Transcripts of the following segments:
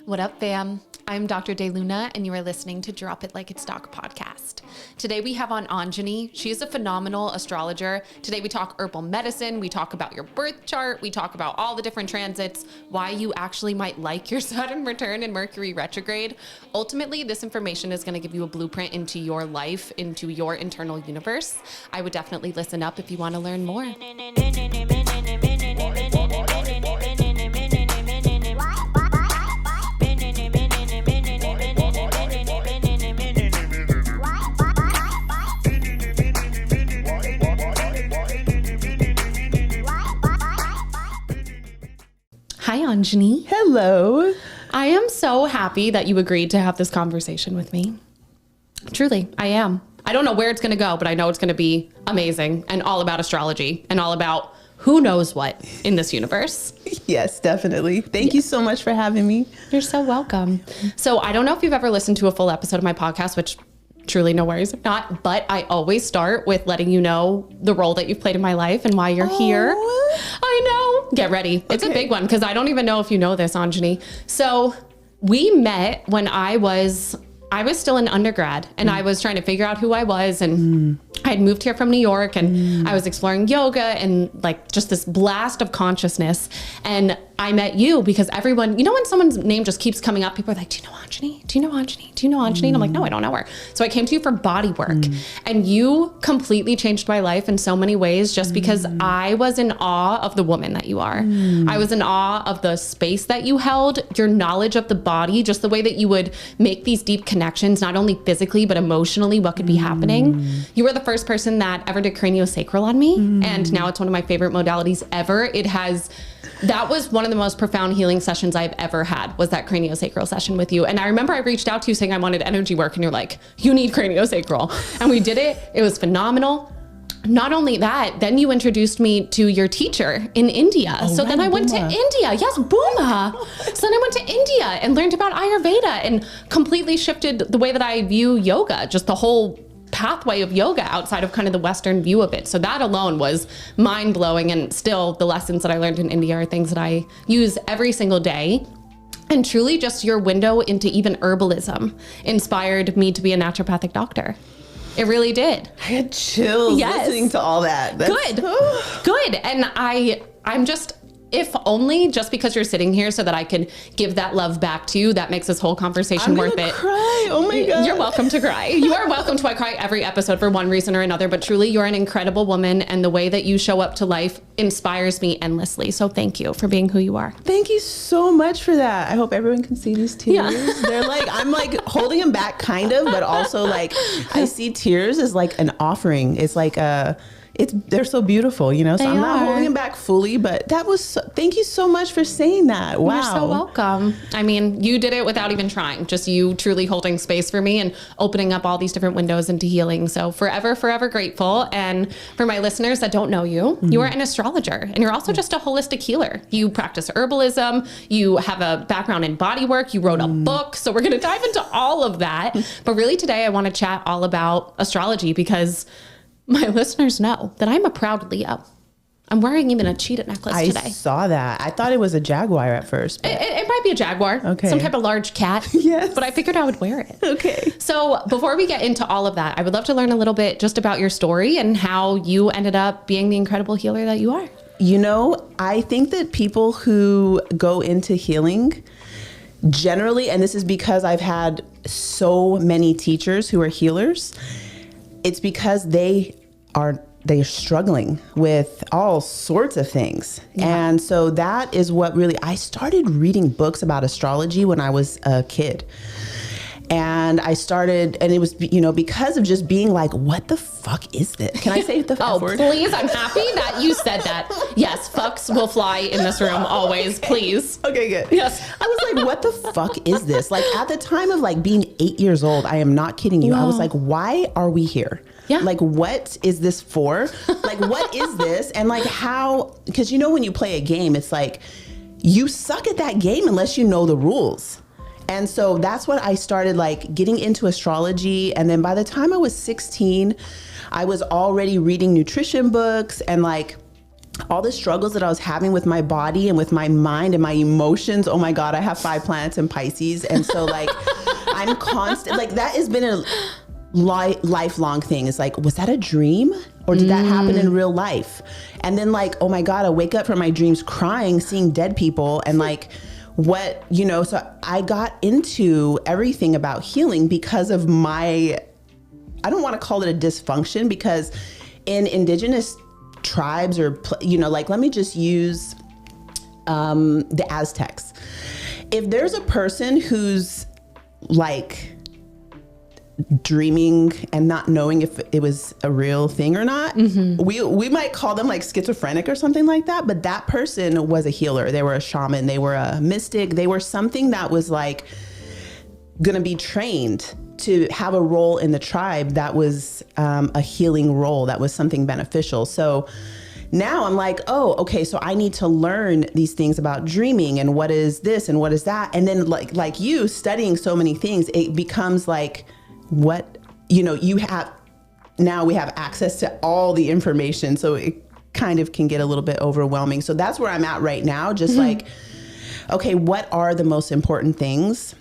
What up, fam? I'm Dr. De Luna, and you are listening to Drop It Like It's Doc podcast. Today we have on Anjani. She is a phenomenal astrologer. Today we talk herbal medicine. We talk about your birth chart. We talk about all the different transits, why you actually might like your Saturn return and Mercury retrograde. Ultimately, this information is going to give you a blueprint into your life, into your internal universe. I would definitely listen up if you want to learn more. Hi, Anjani. Hello. I am so happy that you agreed to have this conversation with me. Truly, I am. I don't know where it's going to go, but I know it's going to be amazing and all about astrology and all about who knows what in this universe. Yes, definitely. Thank you so much for having me. You're so welcome. So I don't know if you've ever listened to a full episode of my podcast, which truly no worries if not, but I always start with letting you know the role that you've played in my life and why you're here. I know. Get ready. It's a big one because I don't even know if you know this, Anjani. So we met when I was still in undergrad and I was trying to figure out who I was, and I had moved here from New York and I was exploring yoga and like just this blast of consciousness. And I met you because everyone, you know, when someone's name just keeps coming up, people are like, do you know Anjani? Do you know Anjani? Do you know Anjani? And I'm like, no, I don't know her. So I came to you for body work and you completely changed my life in so many ways just because I was in awe of the woman that you are. I was in awe of the space that you held, your knowledge of the body, just the way that you would make these deep connections, not only physically, but emotionally, what could be happening. You were the first person that ever did craniosacral on me. And now it's one of my favorite modalities ever. That was one of the most profound healing sessions I've ever had, was that craniosacral session with you. And I remember I reached out to you saying I wanted energy work and you're like, you need craniosacral. And we did it. It was phenomenal. Not only that, then you introduced me to your teacher in India. So then I went to India. Yes, Booma. So then I went to India and learned about Ayurveda and completely shifted the way that I view yoga, just the whole pathway of yoga outside of kind of the Western view of it. So that alone was mind blowing. And still the lessons that I learned in India are things that I use every single day. And truly just your window into even herbalism inspired me to be a naturopathic doctor. It really did. I had chills listening to all that. Good. And I'm just, if only just because you're sitting here so that I can give that love back to you, that makes this whole conversation worth it. Cry. Oh my God. You're welcome to cry. You are welcome to cry every episode for one reason or another, but truly you're an incredible woman and the way that you show up to life inspires me endlessly. So thank you for being who you are. Thank you so much for that. I hope everyone can see these tears. Yeah. They're like, I'm like holding them back kind of, but also like I see tears as like an offering. It's like they're so beautiful, you know, so I'm not holding them back fully, but thank you so much for saying that. Wow. You're so welcome. I mean, you did it without even trying, just you truly holding space for me and opening up all these different windows into healing. So forever grateful. And for my listeners that don't know you, you are an astrologer and you're also just a holistic healer. You practice herbalism. You have a background in body work. You wrote a book. So we're going to dive into all of that. But really today I want to chat all about astrology because my listeners know that I'm a proud Leo. I'm wearing even a cheetah necklace today. I saw that. I thought it was a jaguar at first. But it might be a jaguar. Okay. Some type of large cat. Yes. But I figured I would wear it. Okay. So before we get into all of that, I would love to learn a little bit just about your story and how you ended up being the incredible healer that you are. You know, I think that people who go into healing generally, and this is because I've had so many teachers who are healers, it's because they're struggling with all sorts of things. Yeah. And so that is what really, I started reading books about astrology when I was a kid. And it was, you know, because of just being like, what the fuck is this? Can I say the fuck word? Oh, please. I'm happy that you said that. Yes, fucks will fly in this room always, please. Okay, good. Yes. I was like, what the fuck is this? Like at the time of like being 8 years old, I am not kidding you. I was like, why are we here? Yeah. Like, what is this for? Like, what is this? And like how, because you know, when you play a game, it's like you suck at that game unless you know the rules. And so that's what I started like getting into astrology. And then by the time I was 16, I was already reading nutrition books and like all the struggles that I was having with my body and with my mind and my emotions. Oh my God, I have 5 planets in Pisces. And so like, I'm constant, like that has been a lifelong thing. It's like, was that a dream or did that happen in real life? And then like, oh my God, I wake up from my dreams crying, seeing dead people and like, what, you know, so I got into everything about healing because of I don't want to call it a dysfunction, because in indigenous tribes or, you know, like, let me just use the Aztecs. If there's a person who's like dreaming and not knowing if it was a real thing or not, we might call them like schizophrenic or something like that. But that person was a healer. They were a shaman. They were a mystic. They were something that was like going to be trained to have a role in the tribe that was a healing role, that was something beneficial. So now I'm like, oh, okay, so I need to learn these things about dreaming and what is this and what is that. And then like you studying so many things, it becomes like, what, you know, now we have access to all the information. So it kind of can get a little bit overwhelming. So that's where I'm at right now. Just like, okay, what are the most important things?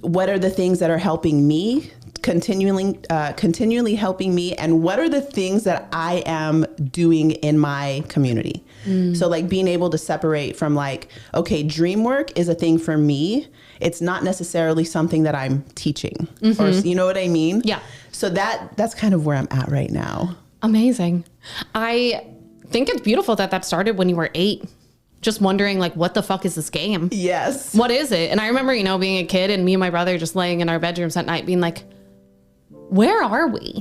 What are the things that are helping me, continually helping me? And what are the things that I am doing in my community? So like being able to separate from like, okay, dream work is a thing for me. It's not necessarily something that I'm teaching, or you know what I mean? Yeah. So that's kind of where I'm at right now. Amazing. I think it's beautiful that started when you were 8. Just wondering like, what the fuck is this game? Yes. What is it? And I remember, you know, being a kid and me and my brother just laying in our bedrooms at night being like, where are we?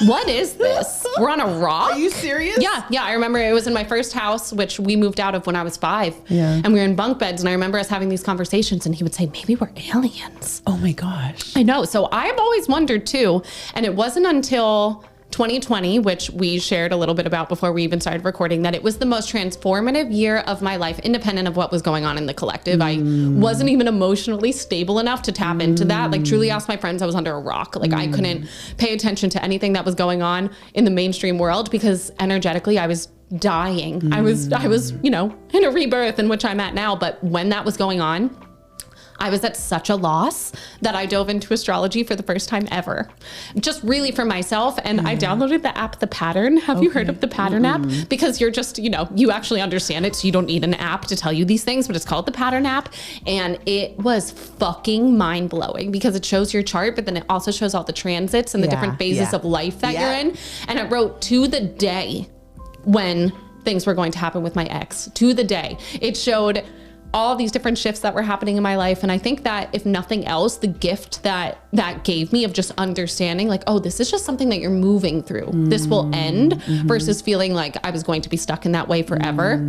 What is this? We're on a rock? Are you serious? Yeah. I remember it was in my first house, which we moved out of when I was 5. Yeah. And we were in bunk beds. And I remember us having these conversations and he would say, maybe we're aliens. Oh my gosh. I know. So I've always wondered too. And it wasn't until 2020, which we shared a little bit about before we even started recording, that it was the most transformative year of my life, independent of what was going on in the collective. I wasn't even emotionally stable enough to tap into that. Like truly asked my friends, I was under a rock. Like I couldn't pay attention to anything that was going on in the mainstream world because energetically I was dying. I was, you know, in a rebirth in which I'm at now. But when that was going on, I was at such a loss that I dove into astrology for the first time ever, just really for myself. And I downloaded the app, The Pattern. Have you heard of the Pattern app? Because you're just, you know, you actually understand it. So you don't need an app to tell you these things, but it's called the Pattern app. And it was fucking mind blowing because it shows your chart, but then it also shows all the transits and the different phases of life that you're in. And it wrote to the day when things were going to happen with my ex, to the day. It showed all these different shifts that were happening in my life. And I think that if nothing else, the gift that gave me of just understanding like, oh, this is just something that you're moving through. This will end versus feeling like I was going to be stuck in that way forever.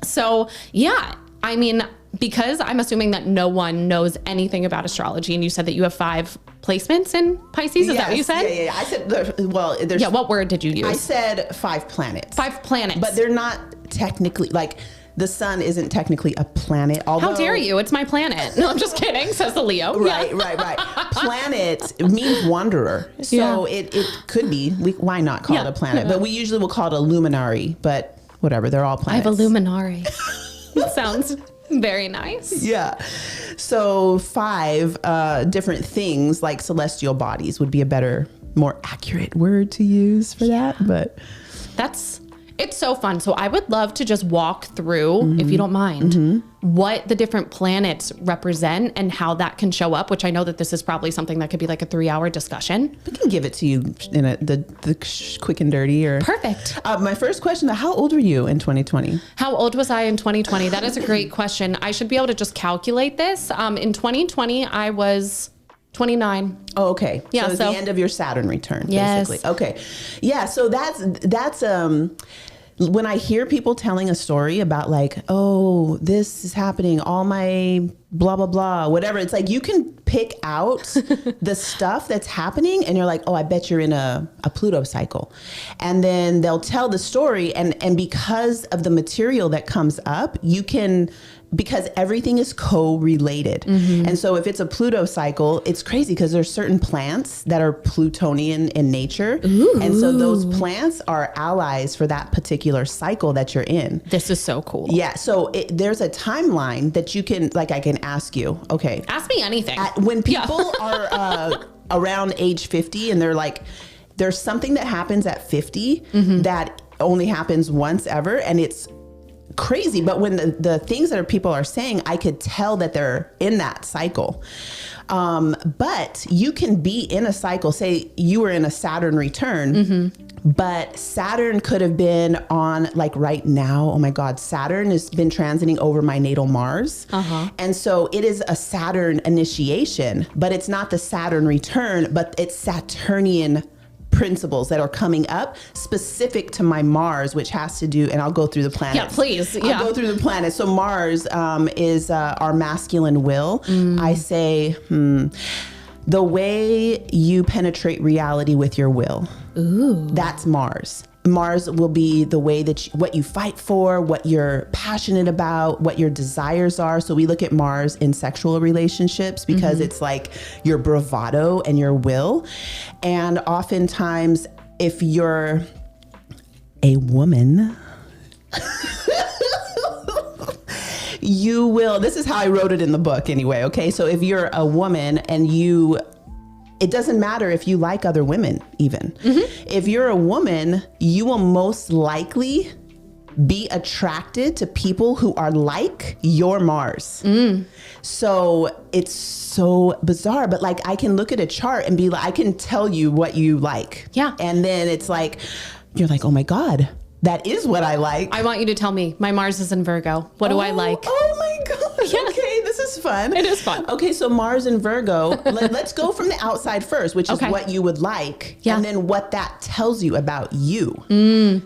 So yeah, I mean, because I'm assuming that no one knows anything about astrology, and you said that you have 5 placements in Pisces. Is that what you said? Yeah. I said, there's... Yeah, what word did you use? I said 5 planets. 5 planets. But they're not technically, like, the sun isn't technically a planet. Although, how dare you? It's my planet. No, I'm just kidding, says the Leo. Right. Planet means wanderer. So it could be. Why not call it a planet? But we usually will call it a luminary. But whatever, they're all planets. I have a luminary. It sounds very nice. Yeah. So 5 different things like celestial bodies would be a better, more accurate word to use for that. But it's so fun. So I would love to just walk through, if you don't mind, what the different planets represent and how that can show up, which I know that this is probably something that could be like a 3-hour discussion. We can give it to you in the quick and dirty. Perfect. My first question, how old were you in 2020? How old was I in 2020? That is a great question. I should be able to just calculate this. In 2020, I was 29. Oh, okay. Yeah. So it's the end of your Saturn return, basically. Okay. Yeah. So that's when I hear people telling a story about like, oh, this is happening, all my blah, blah, blah, whatever. It's like, you can pick out the stuff that's happening and you're like, oh, I bet you're in a Pluto cycle. And then they'll tell the story. And because of the material that comes up, you can because everything is co-related. And so if it's a Pluto cycle, it's crazy because there's certain plants that are Plutonian in nature. And so those plants are allies for that particular cycle that you're in. This is so cool. Yeah. So there's a timeline that you can, like, I can ask you. Okay. Ask me anything. When people are around age 50 and they're like, there's something that happens at 50 that only happens once ever. And it's crazy. But when the things that people are saying, I could tell that they're in that cycle. But you can be in a cycle, say you were in a Saturn return, but Saturn could have been on, like, right now. Oh my God, Saturn has been transiting over my natal Mars. And so it is a Saturn initiation, but it's not the Saturn return, but it's Saturnian principles that are coming up specific to my Mars, which has to do, and I'll go through the planets. Yeah, please. I'll go through the planets. So Mars is our masculine will. I say, the way you penetrate reality with your will. That's Mars. Mars will be the way that what you fight for, what you're passionate about, what your desires are. So we look at Mars in sexual relationships because it's like your bravado and your will. And oftentimes, if you're a woman, you will, this is how I wrote it in the book anyway. Okay. So if you're a woman and it doesn't matter if you like other women, even. If you're a woman, you will most likely be attracted to people who are like your Mars. So it's so bizarre, but like I can look at a chart and be like, I can tell you what you like. Yeah. And then it's like, you're like, oh my God, that is what I like. I want you to tell me. My Mars is in Virgo. What do I like? Oh my God. Okay, this is fun. It is fun. Okay, so Mars and Virgo, let's go from the outside first, which is what you would like. Yeah. And then what that tells you about you.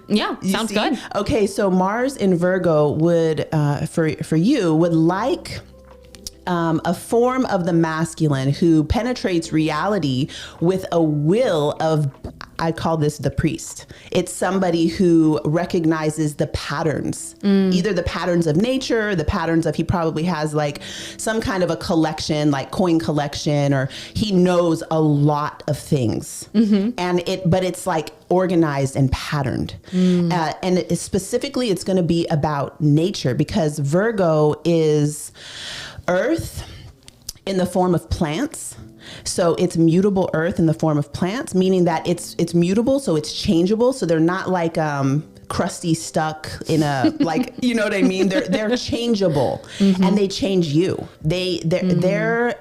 Yeah, sounds good. Okay, so Mars in Virgo would, for you, would like a form of the masculine who penetrates reality with a will of, I call this the priest. It's somebody who recognizes the patterns, either the patterns of nature, the patterns of, he probably has like some kind of a collection, like coin collection, or he knows a lot of things. But it's like organized and patterned. And specifically, it's going to be about nature because Virgo is earth in the form of plants. So it's mutable earth in the form of plants, meaning that it's mutable. So it's changeable. So they're not like, crusty stuck in a, like, you know what I mean? They're changeable and they change you. Their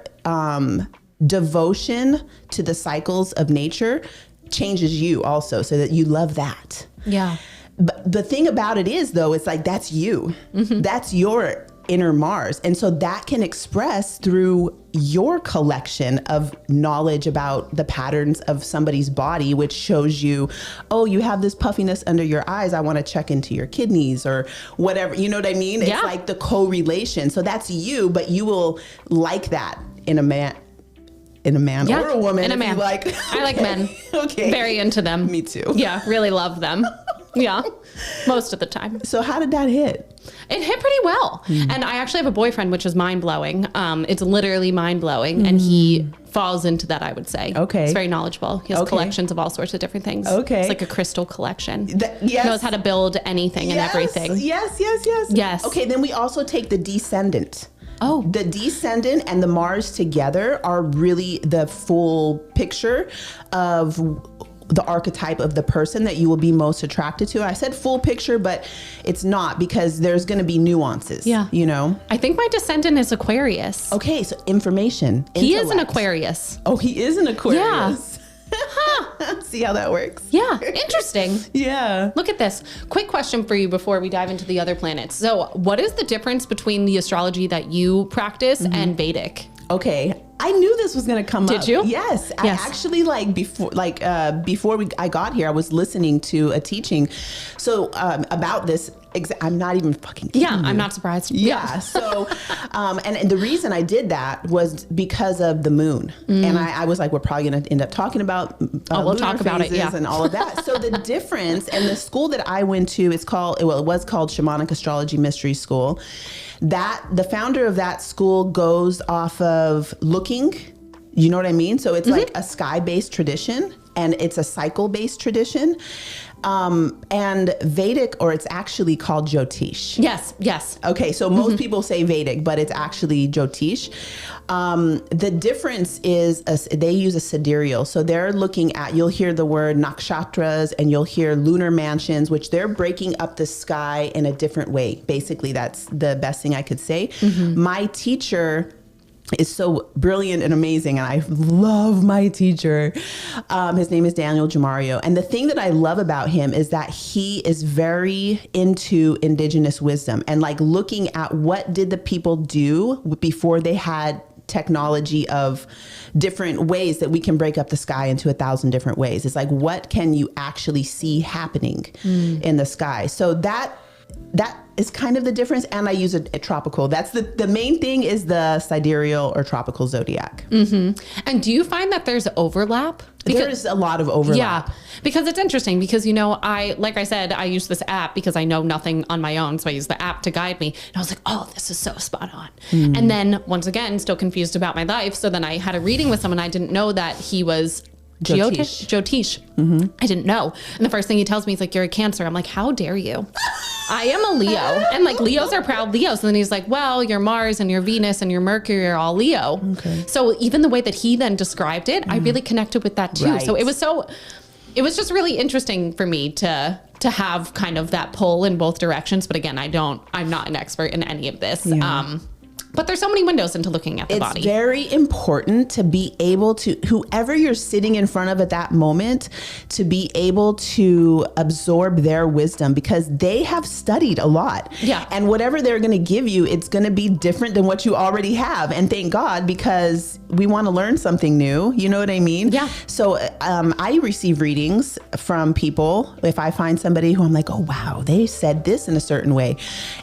devotion to the cycles of nature changes you also, so that you love that. Yeah. But the thing about it is, though, it's like, that's you. That's your inner Mars. And so that can express through your collection of knowledge about the patterns of somebody's body, which shows you, oh, you have this puffiness under your eyes. I want to check into your kidneys or whatever. You know what I mean? Yeah. It's like the correlation. So that's you, but you will like that in a man. Or a woman. In a man. Like, I like men. Okay. Very into them. Me too. Yeah, really love them. Yeah, most of the time. So how did that hit? It hit pretty well. And I actually have a boyfriend, which is mind-blowing. It's literally mind-blowing. And he falls into that, I would say. Okay. He's very knowledgeable. He has collections of all sorts of different things. Okay. It's like a crystal collection. Yes. He knows how to build anything and everything. Yes. Okay, then we also take the descendant. Oh. The descendant and the Mars together are really the full picture of the archetype of the person that you will be most attracted to. I said full picture, but it's not, because there's going to be nuances. Yeah. You know? I think my descendant is Aquarius. Okay, so information. He is an intellect. Aquarius. Oh, he is an Aquarius. Yeah. Huh. See how that works? Yeah. Interesting. Yeah. Look at this. Quick question for you before we dive into the other planets. So what is the difference between the astrology that you practice and Vedic? Okay. I knew this was going to come up. Did you? Yes. I actually before I got here, I was listening to a teaching. So about this, I'm not even fucking kidding you. I'm not surprised. Yeah. So, and the reason I did that was because of the moon. And I was like, we're probably going to end up talking about we'll talk about it. Yeah. And all of that. So the difference, and the school that I went to, it was called Shamanic Astrology Mystery School. The founder of that school goes off of looking, you know what I mean? So it's like a sky-based tradition, and it's a cycle-based tradition. And Vedic, or it's actually called Jyotish. Yes. Okay, so most people say Vedic, but it's actually Jyotish. The difference is they use a sidereal. So they're looking at, you'll hear the word nakshatras and you'll hear lunar mansions, which they're breaking up the sky in a different way. Basically, that's the best thing I could say. My teacher is so brilliant and amazing, and I love my teacher. His name is Daniel Jamario, and the thing that I love about him is that he is very into indigenous wisdom and like looking at what did the people do before they had technology of different ways that we can break up the sky into 1,000 different ways. It's like, what can you actually see happening in the sky? So that is kind of the difference. And I use a tropical. That's the main thing is the sidereal or tropical zodiac. And do you find that there's overlap? There's a lot of overlap. Yeah, because it's interesting because, like I said, I use this app because I know nothing on my own. So I use the app to guide me. And I was like, oh, this is so spot on. And then once again, still confused about my life. So then I had a reading with someone. I didn't know that he was Jyotish. I didn't know. And the first thing he tells me is like, you're a Cancer. I'm like, how dare you? I am a Leo. And like Leos are proud Leos. And then he's like, well, your Mars and your Venus and your Mercury are all Leo. Okay. So even the way that he then described it, I really connected with that too. Right. So it was just really interesting for me to have kind of that pull in both directions. But again, I'm not an expert in any of this. Yeah. But there's so many windows into looking at the body. It's very important to be able to, whoever you're sitting in front of at that moment, to be able to absorb their wisdom because they have studied a lot. Yeah. And whatever they're going to give you, it's going to be different than what you already have. And thank God, because we want to learn something new. You know what I mean? Yeah. So I receive readings from people. If I find somebody who I'm like, oh, wow, they said this in a certain way.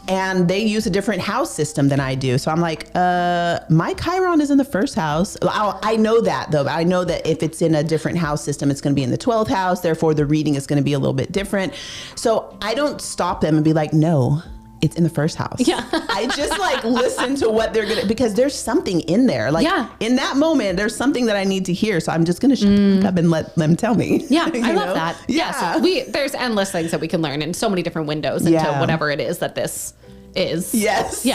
And they use a different house system than I do. So I'm like, my Chiron is in the first house. I know that though. I know that if it's in a different house system, it's going to be in the 12th house. Therefore, the reading is going to be a little bit different. So I don't stop them and be like, no, it's in the first house. Yeah. I just like listen to what they're going to, because there's something in there. Like in that moment, there's something that I need to hear. So I'm just going to shut the fuck up and let them tell me. Yeah. I love that. Yeah. Yes. There's endless things that we can learn in so many different windows into whatever it is that this is. Yes.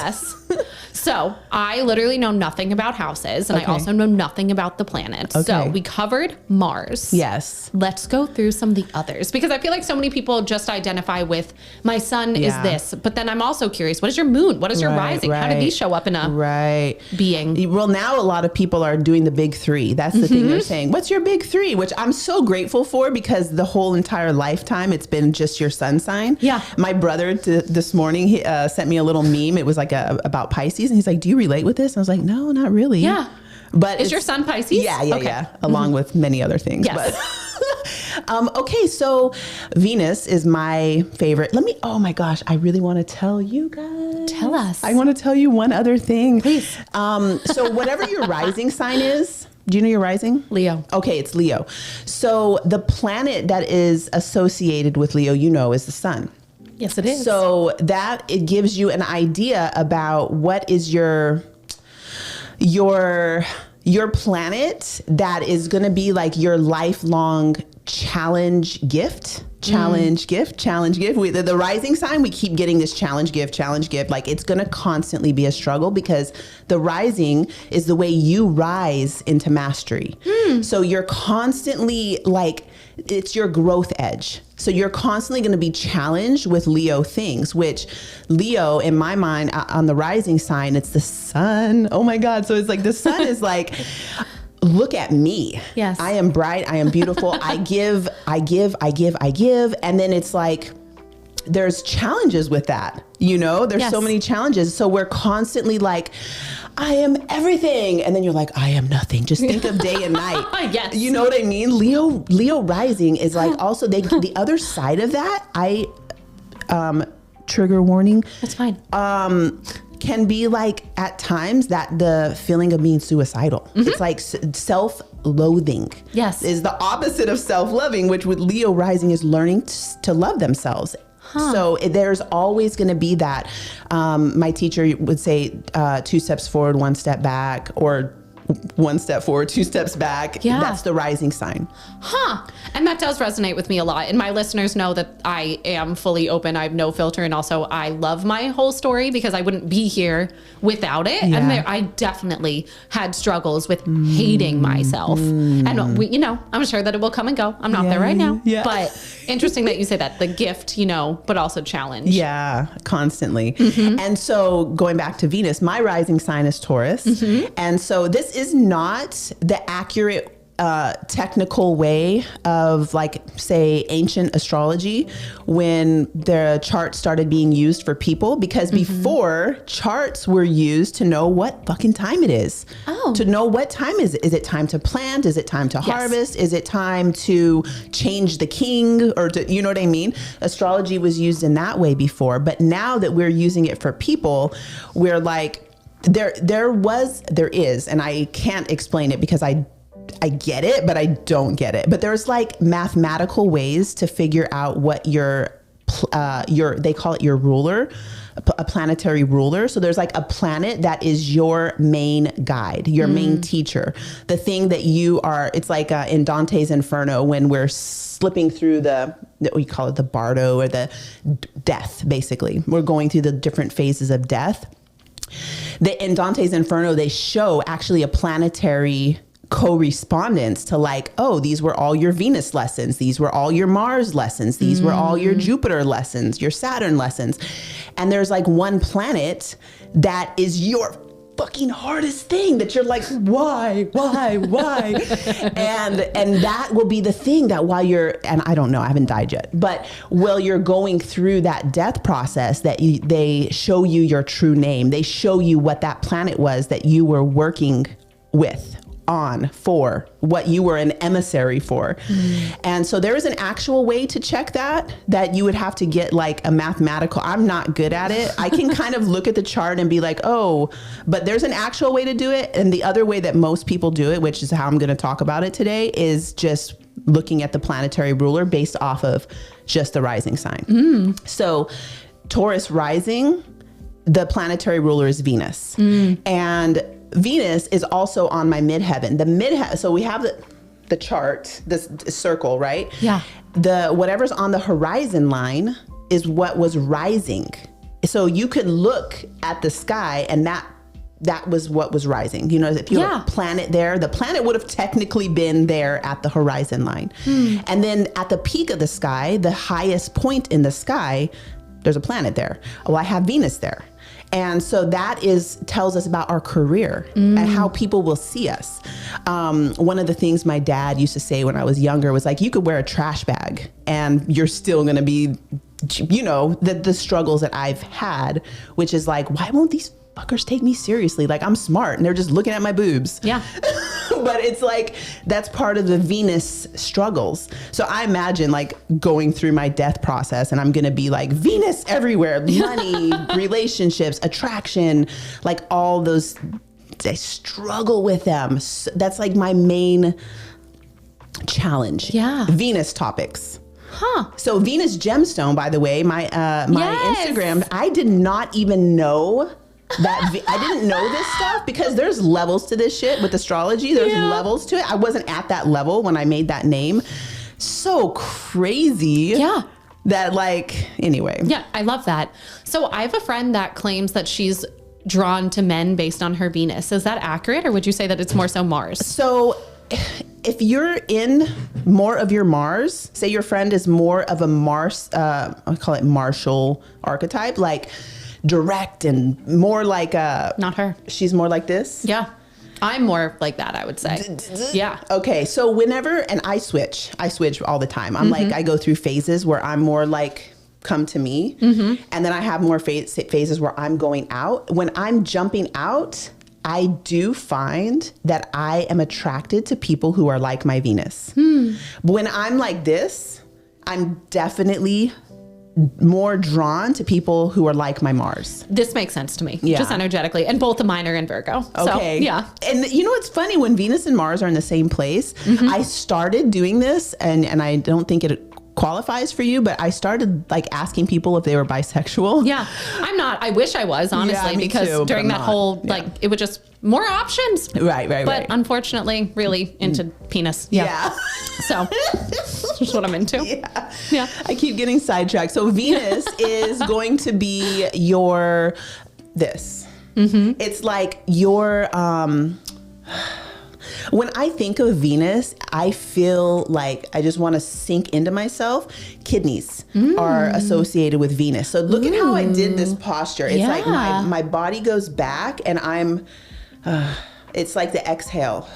So I literally know nothing about houses, and I also know nothing about the planets. Okay. So we covered Mars. Yes. Let's go through some of the others, because I feel like so many people just identify with my sun is this, but then I'm also curious, what is your moon? What is your rising? How did these show up in a being? Well, now a lot of people are doing the big three. That's the thing they're saying. What's your big three? Which I'm so grateful for, because the whole entire lifetime, it's been just your sun sign. Yeah. My brother this morning, he sent me a little meme. It was like about Pisces. And he's like, do you relate with this? I was like, no, not really. Yeah. But is your sun Pisces? Yeah. Along with many other things. Yes. But, okay. So Venus is my favorite. Oh my gosh. I really want to tell you guys. Tell us. I want to tell you one other thing. Please. So whatever your rising sign is, do you know your rising? Leo. Okay. It's Leo. So the planet that is associated with Leo, is the sun. Yes, it is. So it gives you an idea about what is your planet that is going to be like your lifelong challenge gift. Challenge gift. The rising sign, we keep getting this challenge gift. Like it's going to constantly be a struggle, because the rising is the way you rise into mastery. So you're constantly it's your growth edge. So you're constantly going to be challenged with Leo things, which Leo, in my mind, on the rising sign, it's the sun. Oh my God. So it's like the sun is like, look at me. Yes. I am bright. I am beautiful. I give. And then it's like, there's challenges with that. There's so many challenges. So we're constantly like, I am everything. And then you're like, I am nothing. Just think of day and night. Yes. You know what I mean? Leo rising is like also the other side of that. Trigger warning. That's fine. Can be like at times that the feeling of being suicidal. It's like self-loathing. Yes. Is the opposite of self-loving, which with Leo rising is learning to love themselves. So there's always going to be that. My teacher would say 2 steps forward, 1 step back, or 1 step forward, 2 steps back. Yeah. That's the rising sign. And that does resonate with me a lot. And my listeners know that I am fully open. I have no filter. And also I love my whole story because I wouldn't be here without it. Yeah. And I definitely had struggles with hating myself. And I'm sure that it will come and go. I'm not there right now. Yeah. But interesting that you say that, the gift, but also challenge. Yeah, constantly. And so going back to Venus, my rising sign is Taurus. And so this is not the accurate technical way of, like, say, ancient astrology when the charts started being used for people, because before, charts were used to know what fucking time it is. To know what time is it. Is it time to plant? Is it time to harvest? Is it time to change the king? Or to, you know what I mean? Astrology was used in that way before, but now that we're using it for people, we're like, there is, and I can't explain it because I get it, but I don't get it. But there's like mathematical ways to figure out what your they call it your ruler, a planetary ruler. So there's like a planet that is your main guide, your main teacher, the thing that you are. It's like in Dante's Inferno when we're slipping through we call it the bardo, or the death. Basically, we're going through the different phases of death. In Dante's Inferno, they show actually a planetary correspondence to, like, oh, these were all your Venus lessons. These were all your Mars lessons. These were all your Jupiter lessons, your Saturn lessons. And there's like one planet that is your fucking hardest thing that you're like, why? and that will be the thing that while you're, and I don't know, I haven't died yet, but while you're going through that death process, that they show you your true name. They show you what that planet was that you were working for, what you were an emissary for. And so there is an actual way to check that you would have to get like a mathematical. I'm not good at it. I can kind of look at the chart and be like, oh, but there's an actual way to do it. And the other way that most people do it, which is how I'm going to talk about it today, is just looking at the planetary ruler based off of just the rising sign. So Taurus rising, the planetary ruler is Venus. And Venus is also on my midheaven. So we have the chart, this circle, right? Yeah. Whatever's on the horizon line is what was rising. So you could look at the sky and that was what was rising. If you have a planet there, the planet would have technically been there at the horizon line. And then at the peak of the sky, the highest point in the sky, there's a planet there. Well, I have Venus there. And so that tells us about our career and how people will see us. One of the things my dad used to say when I was younger was like, you could wear a trash bag and you're still going to be, the struggles that I've had, which is like, why won't these fuckers take me seriously? Like, I'm smart and they're just looking at my boobs. Yeah. But it's like, that's part of the Venus struggles. So I imagine like going through my death process and I'm going to be like Venus everywhere, money, relationships, attraction, like all those, I struggle with them. So that's like my main challenge. Yeah. Venus topics. So Venus gemstone, by the way, my Instagram, I did not even know that I didn't know this stuff, because there's levels to this shit with astrology. There's levels to it. I wasn't at that level when I made that name. So crazy. Yeah. That anyway. Yeah, I love that. So I have a friend that claims that she's drawn to men based on her Venus. Is that accurate, or would you say that it's more so Mars? So if you're in more of your Mars, say your friend is more of a Mars, I call it martial archetype, like direct and more like not her. She's more like this. Yeah. I'm more like that, I would say. Yeah. Okay. So whenever, and I switch all the time. I'm like, I go through phases where I'm more like, come to me. And then I have more phases where I'm going out. When I'm jumping out, I do find that I am attracted to people who are like my Venus. When I'm like this, I'm definitely more drawn to people who are like my Mars. This makes sense to me, Yeah. just energetically. And both of mine are in Virgo. Okay. So, yeah. And you know what's funny? When Venus and Mars are in the same place, I started doing this, and I don't think it qualifies for you, but I started like asking people if they were bisexual. Yeah. I'm not. I wish I was, honestly, me because too, but during I'm that not. whole, Yeah. like, it would just, more options. Right. But unfortunately, really into penis. Yeah. So, that's what I'm into. Yeah. I keep getting sidetracked. So Venus is going to be your, this. It's like your, when I think of Venus, I feel like I just want to sink into myself. Kidneys are associated with Venus. So look at how I did this posture. It's like my body goes back and I'm, it's like the exhale.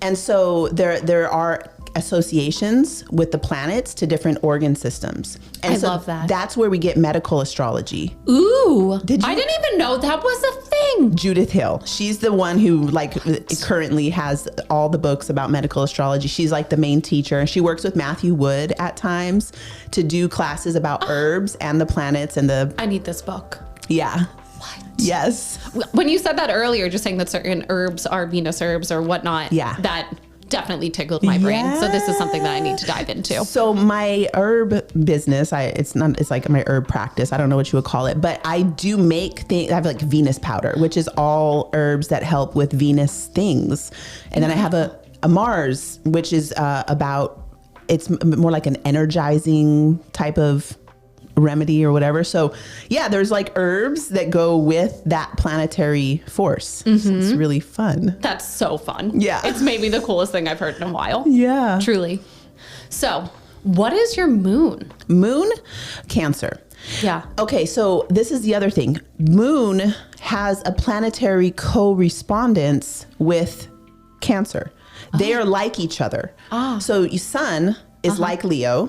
And so there are associations with the planets to different organ systems. And I so love that. That's where we get medical astrology. Ooh. I you- didn't even know that was a thing. Judith Hill. She's the one who like currently has all the books about medical astrology. She's like the main teacher, and she works with Matthew Wood at times to do classes about herbs and the planets and the, I need this book. yeah. What? Yes. When you said that earlier, just saying that certain herbs are Venus herbs or whatnot, that definitely tickled my brain. So this is something that I need to dive into. So my herb business, it's like my herb practice. I don't know what you would call it, but I do make things. I have like Venus powder, which is all herbs that help with Venus things. And then I have a Mars, which is it's more like an energizing type of remedy or whatever. So yeah, there's like herbs that go with that planetary force. So it's really fun. That's so fun. Yeah. It's maybe the coolest thing I've heard in a while. Yeah. Truly. So what is your moon? Moon, Cancer. Yeah. Okay, so this is the other thing. Moon has a planetary co-respondence with Cancer. They are like each other. So your sun is like Leo.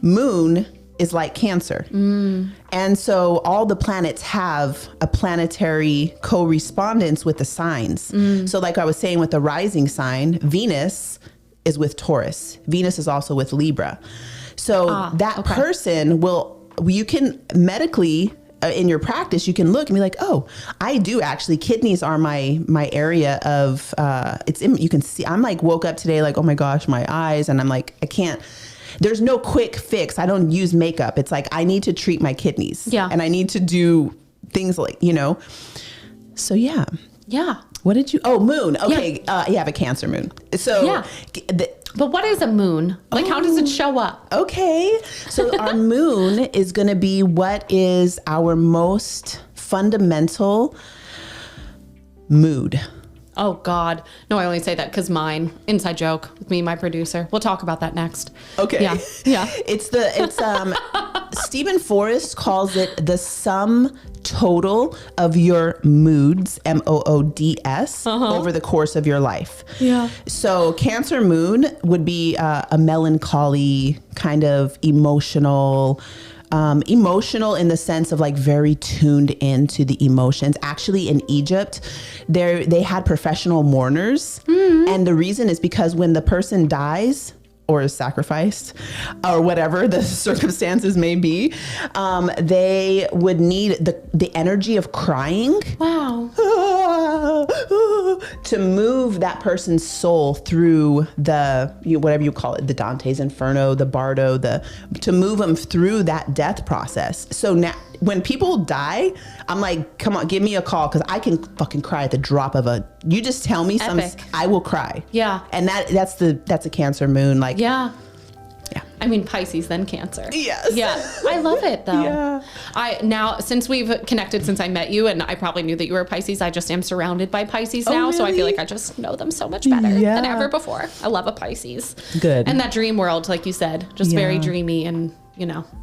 Moon is like Cancer. And so all the planets have a planetary co-respondence with the signs. So like I was saying with the rising sign, Venus is with Taurus. Venus is also with Libra. So that person you can medically, in your practice, you can look and be like, oh, I do actually, kidneys are my area of, you can see, I'm like woke up today like, oh my gosh, my eyes. And I'm like, there's no quick fix. I don't use makeup. It's like, I need to treat my kidneys. Yeah. And I need to do things like, so yeah. Yeah. What did you, moon. Okay. You have a Cancer moon. So Yeah. But what is a moon? Like, how does it show up? Okay. So our moon is going to be what is our most fundamental mood. Oh God. No, I only say that because mine, inside joke with me, my producer. We'll talk about that next. Okay. Yeah. Yeah. It's Stephen Forrest calls it the sum total of your moods, moods, over the course of your life. Yeah. So Cancer moon would be a melancholy kind of emotional in the sense of like very tuned into the emotions. Actually, in Egypt, they had professional mourners. And the reason is because when the person dies or is sacrificed or whatever the circumstances may be, they would need the energy of crying. Wow. To move that person's soul through whatever you call it, the Dante's Inferno, the Bardo, to move them through that death process. So now when people die, I'm like, come on, give me a call, because I can fucking cry at the drop of you just tell me Epic. I will cry. Yeah. And that's a Cancer moon. Like, Yeah. Yeah. I mean, Pisces, then Cancer. Yes. Yeah. I love it though. Yeah. Now, since we've connected since I met you, and I probably knew that you were a Pisces, I just am surrounded by Pisces now. So I feel really? like I just know them so much better than ever before. I love a Pisces. Good. And that dream world, like you said, just very dreamy and,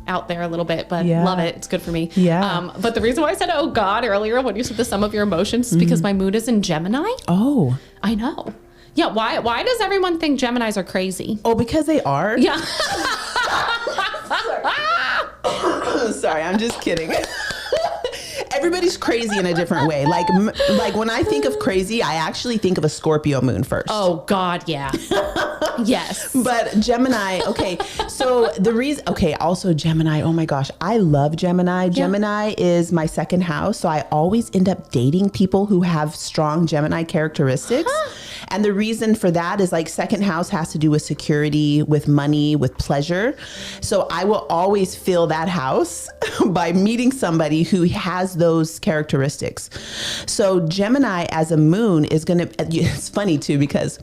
out there a little bit, but love it. It's good for me. Yeah. But the reason why I said, oh God, earlier when you said the sum of your emotions is because my mood is in Gemini. Oh. I know. Yeah. Why does everyone think Geminis are crazy? Oh, because they are? Yeah. Sorry, I'm just kidding. everybody's crazy in a different way. Like when I think of crazy, I actually think of a Scorpio moon first. Oh God, yeah. Yes. But Gemini, okay. So also Gemini, oh my gosh, I love Gemini. Yeah. Gemini is my second house. So I always end up dating people who have strong Gemini characteristics. And the reason for that is like second house has to do with security, with money, with pleasure. So I will always fill that house by meeting somebody who has those characteristics. So Gemini as a moon is going to, it's funny too, because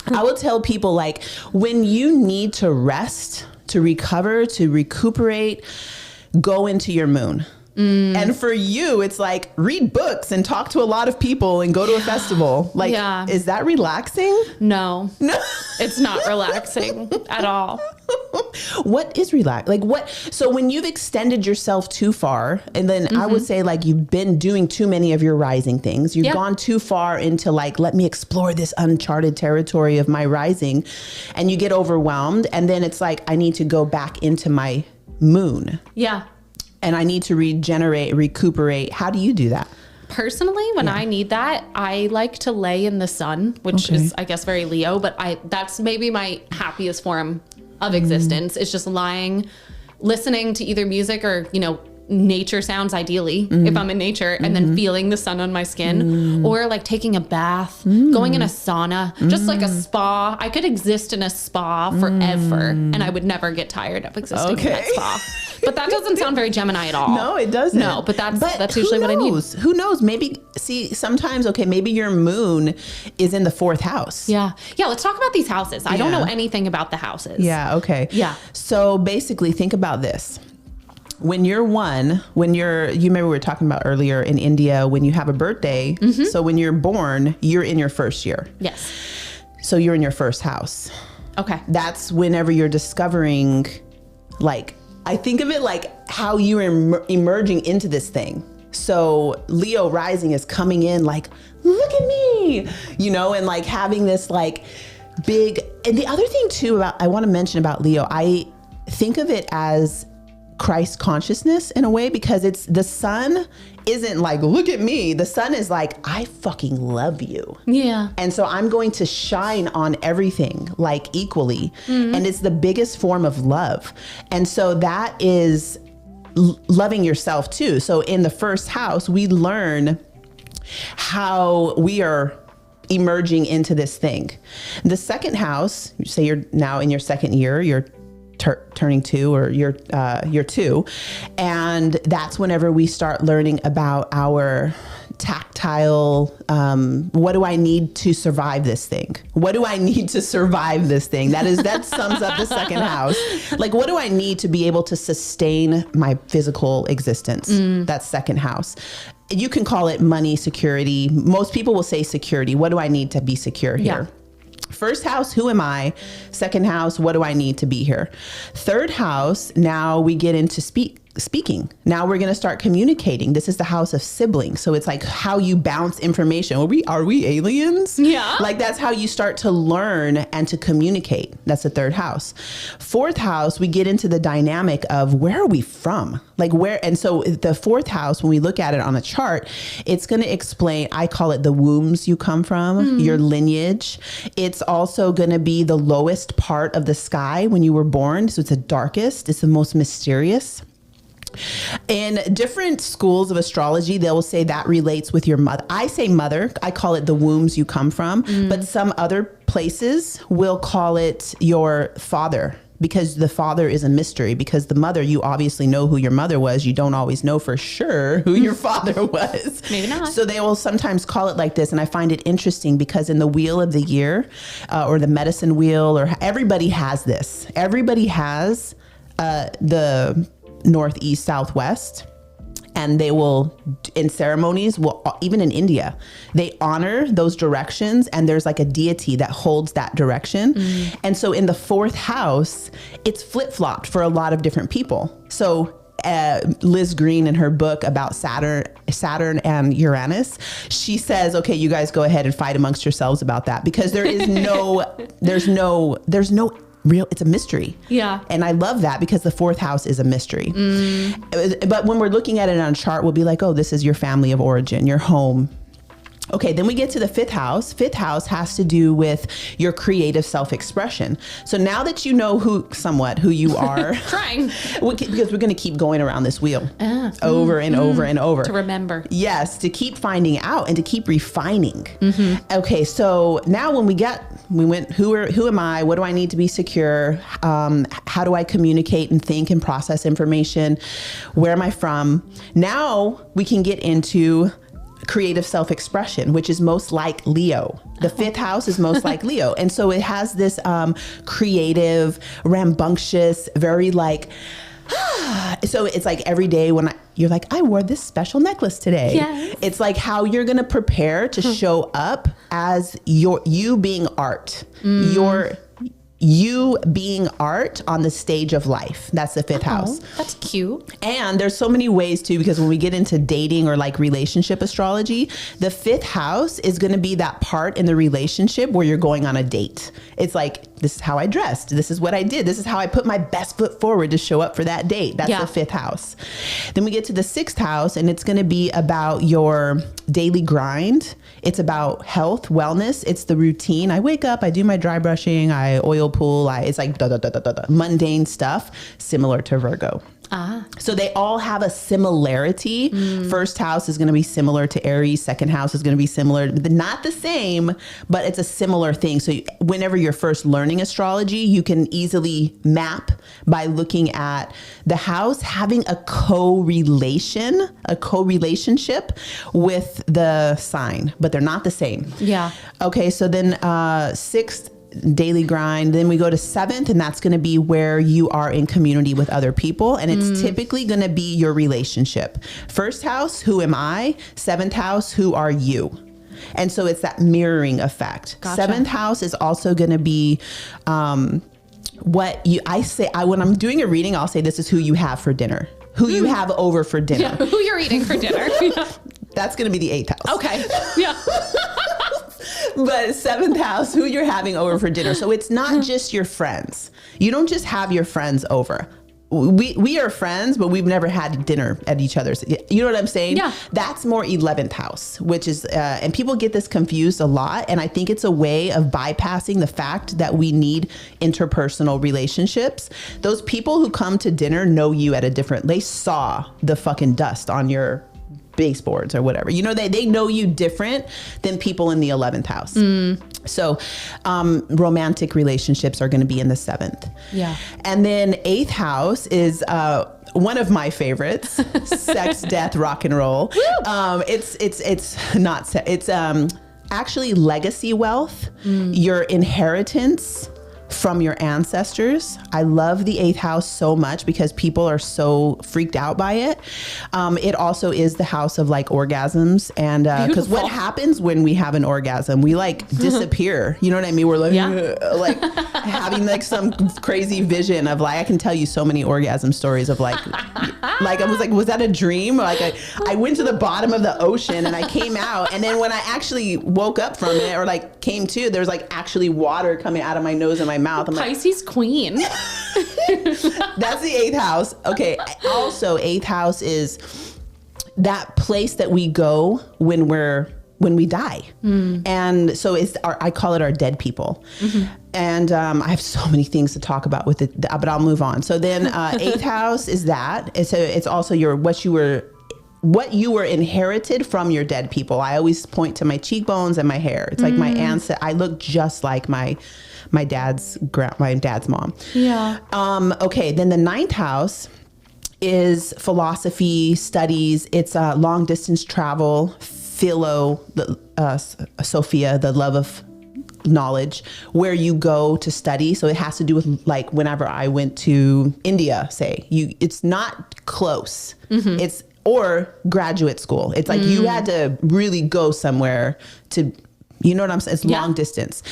I will tell people like when you need to rest, to recover, to recuperate, go into your moon. And for you, it's like read books and talk to a lot of people and go to a festival. Like, is that relaxing? No, it's not relaxing at all. What is relax? Like what? So when you've extended yourself too far, and then I would say like you've been doing too many of your rising things, you've gone too far into like, let me explore this uncharted territory of my rising, and you get overwhelmed. And then it's like, I need to go back into my moon. Yeah. And I need to regenerate, recuperate. How do you do that? Personally, when I need that, I like to lay in the sun, which is, I guess, very Leo, but that's maybe my happiest form of existence. It's just lying, listening to either music or, nature sounds ideally if I'm in nature, and then feeling the sun on my skin, or like taking a bath, going in a sauna, just like a spa. I could exist in a spa forever and I would never get tired of existing in that spa. But that doesn't sound very Gemini at all. No, it doesn't. No, but that's usually what I need. Who knows? Maybe sometimes, maybe your moon is in the fourth house. Yeah. Yeah. Let's talk about these houses. I don't know anything about the houses. Yeah. Okay. Yeah. So basically think about this. When you remember we were talking about earlier in India, when you have a birthday, so when you're born, you're in your first year. Yes. So you're in your first house. Okay. That's whenever you're discovering, like, I think of it like how you're emerging into this thing. So Leo rising is coming in like, look at me, and like having this like big, and the other thing too I want to mention about Leo, I think of it as Christ consciousness in a way, because it's the sun isn't like, look at me. The sun is like, I fucking love you. Yeah. And so I'm going to shine on everything like equally. And it's the biggest form of love. And so that is loving yourself too. So in the first house, we learn how we are emerging into this thing. The second house, you say you're now in your second year, you're turning 2, or you're 2, and that's whenever we start learning about our tactile, what do I need to survive this thing? What do I need to survive this thing? That sums up the second house. Like, what do I need to be able to sustain my physical existence? That's second house. You can call it money, security. Most people will say security. What do I need to be secure here? Yeah. First house, who am I? Second house, what do I need to be here? Third house, now we get into speaking. Now we're going to start communicating. This is the house of siblings. So it's like how you bounce information. Are we aliens? Yeah. Like that's how you start to learn and to communicate. That's the third house. Fourth house, we get into the dynamic of where are we from? Like where, and so the fourth house, when we look at it on a chart, it's going to explain, I call it the wombs you come from, your lineage. It's also going to be the lowest part of the sky when you were born. So it's the darkest, it's the most mysterious. In different schools of astrology, they will say that relates with your mother. I say mother, I call it the wombs you come from, but some other places will call it your father, because the father is a mystery, because the mother, you obviously know who your mother was. You don't always know for sure who your father was. Maybe not. So they will sometimes call it like this. And I find it interesting because in the wheel of the year or the medicine wheel, or everybody has this. Everybody has the northeast, southwest. And they will, in ceremonies, even in India, they honor those directions, and there's like a deity that holds that direction. And so in the fourth house, it's flip-flopped for a lot of different people. So Liz Green, in her book about Saturn and Uranus, she says, okay, you guys go ahead and fight amongst yourselves about that, because there is there's no it's a mystery. Yeah. And I love that because the 4th house is a mystery. But when we're looking at it on a chart, we'll be like, oh, this is your family of origin, your home. Okay, then we get to the 5th house. 5th house has to do with your creative self-expression. So now that you know who you are, Trying. because we're going to keep going around this wheel over and over and over. To remember. Yes, to keep finding out and to keep refining. Okay, so now when we went, who am I? What do I need to be secure? How do I communicate and think and process information? Where am I from? Now we can get into creative self-expression, which is most like Leo. The 5th house is most like Leo. And so it has this creative, rambunctious, very like, so it's like every day when you're like, I wore this special necklace today. Yes. It's like how you're going to prepare to show up as you being art, you being art on the stage of life. That's the 5th house. That's cute. And there's so many ways too, because when we get into dating or like relationship astrology, the 5th house is going to be that part in the relationship where you're going on a date. It's like, this is how I dressed. This is what I did. This is how I put my best foot forward to show up for that date. That's the 5th house. Then we get to the 6th house, and it's going to be about your daily grind. It's about health, wellness. It's the routine. I wake up, I do my dry brushing, I oil pool. It's like mundane stuff, similar to Virgo. So they all have a similarity. 1st house is going to be similar to Aries. 2nd house is going to be similar, not the same, but it's a similar thing. So whenever you're first learning astrology, you can easily map by looking at the house having a correlationship with the sign, but they're not the same. Yeah. Okay. So then 6th, daily grind. Then we go to 7th, and that's going to be where you are in community with other people. And it's typically going to be your relationship. 1st house, who am I? 7th house, who are you? And so it's that mirroring effect. Gotcha. 7th house is also going to be, when I'm doing a reading, I'll say, this is who you have for dinner, who you have over for dinner. Yeah, who you're eating for dinner. That's going to be the 8th house. Okay. Yeah. But 7th house, who you're having over for dinner. So it's not just your friends. You don't just have your friends over. We are friends, but we've never had dinner at each other's. You know what I'm saying? Yeah. That's more 11th house, which is, and people get this confused a lot. And I think it's a way of bypassing the fact that we need interpersonal relationships. Those people who come to dinner know you at a different, they saw the fucking dust on your baseboards or whatever. You know, they know you different than people in the 11th house. So romantic relationships are going to be in the 7th. Yeah. And then 8th house is one of my favorites, sex, death, rock and roll. It's actually legacy wealth, your inheritance from your ancestors. I love the 8th house so much because people are so freaked out by it. It also is the house of like orgasms, and because what happens when we have an orgasm, we like disappear. You know what I mean? We're like, like having like some crazy vision of like, I can tell you so many orgasm stories of like I was like, was that a dream? Like I went to the bottom of the ocean and I came out, and then when I actually woke up from it or like came to, there was like actually water coming out of my nose and my mouth. I'm Pisces like, queen. That's the 8th house. Okay. Also, 8th house is that place that we go when we die. And so I call it our dead people. And I have so many things to talk about with it, but I'll move on. So then 8th house is that. It's also what you were inherited from your dead people. I always point to my cheekbones and my hair. It's like my ancestor. I look just like my dad's mom. Yeah. Okay. Then the 9th house is philosophy, studies. It's long distance travel, Sophia, the love of knowledge, where you go to study. So it has to do with like whenever I went to India, say it's not close. Or graduate school. It's like you had to really go somewhere to You know what I'm saying? It's long distance.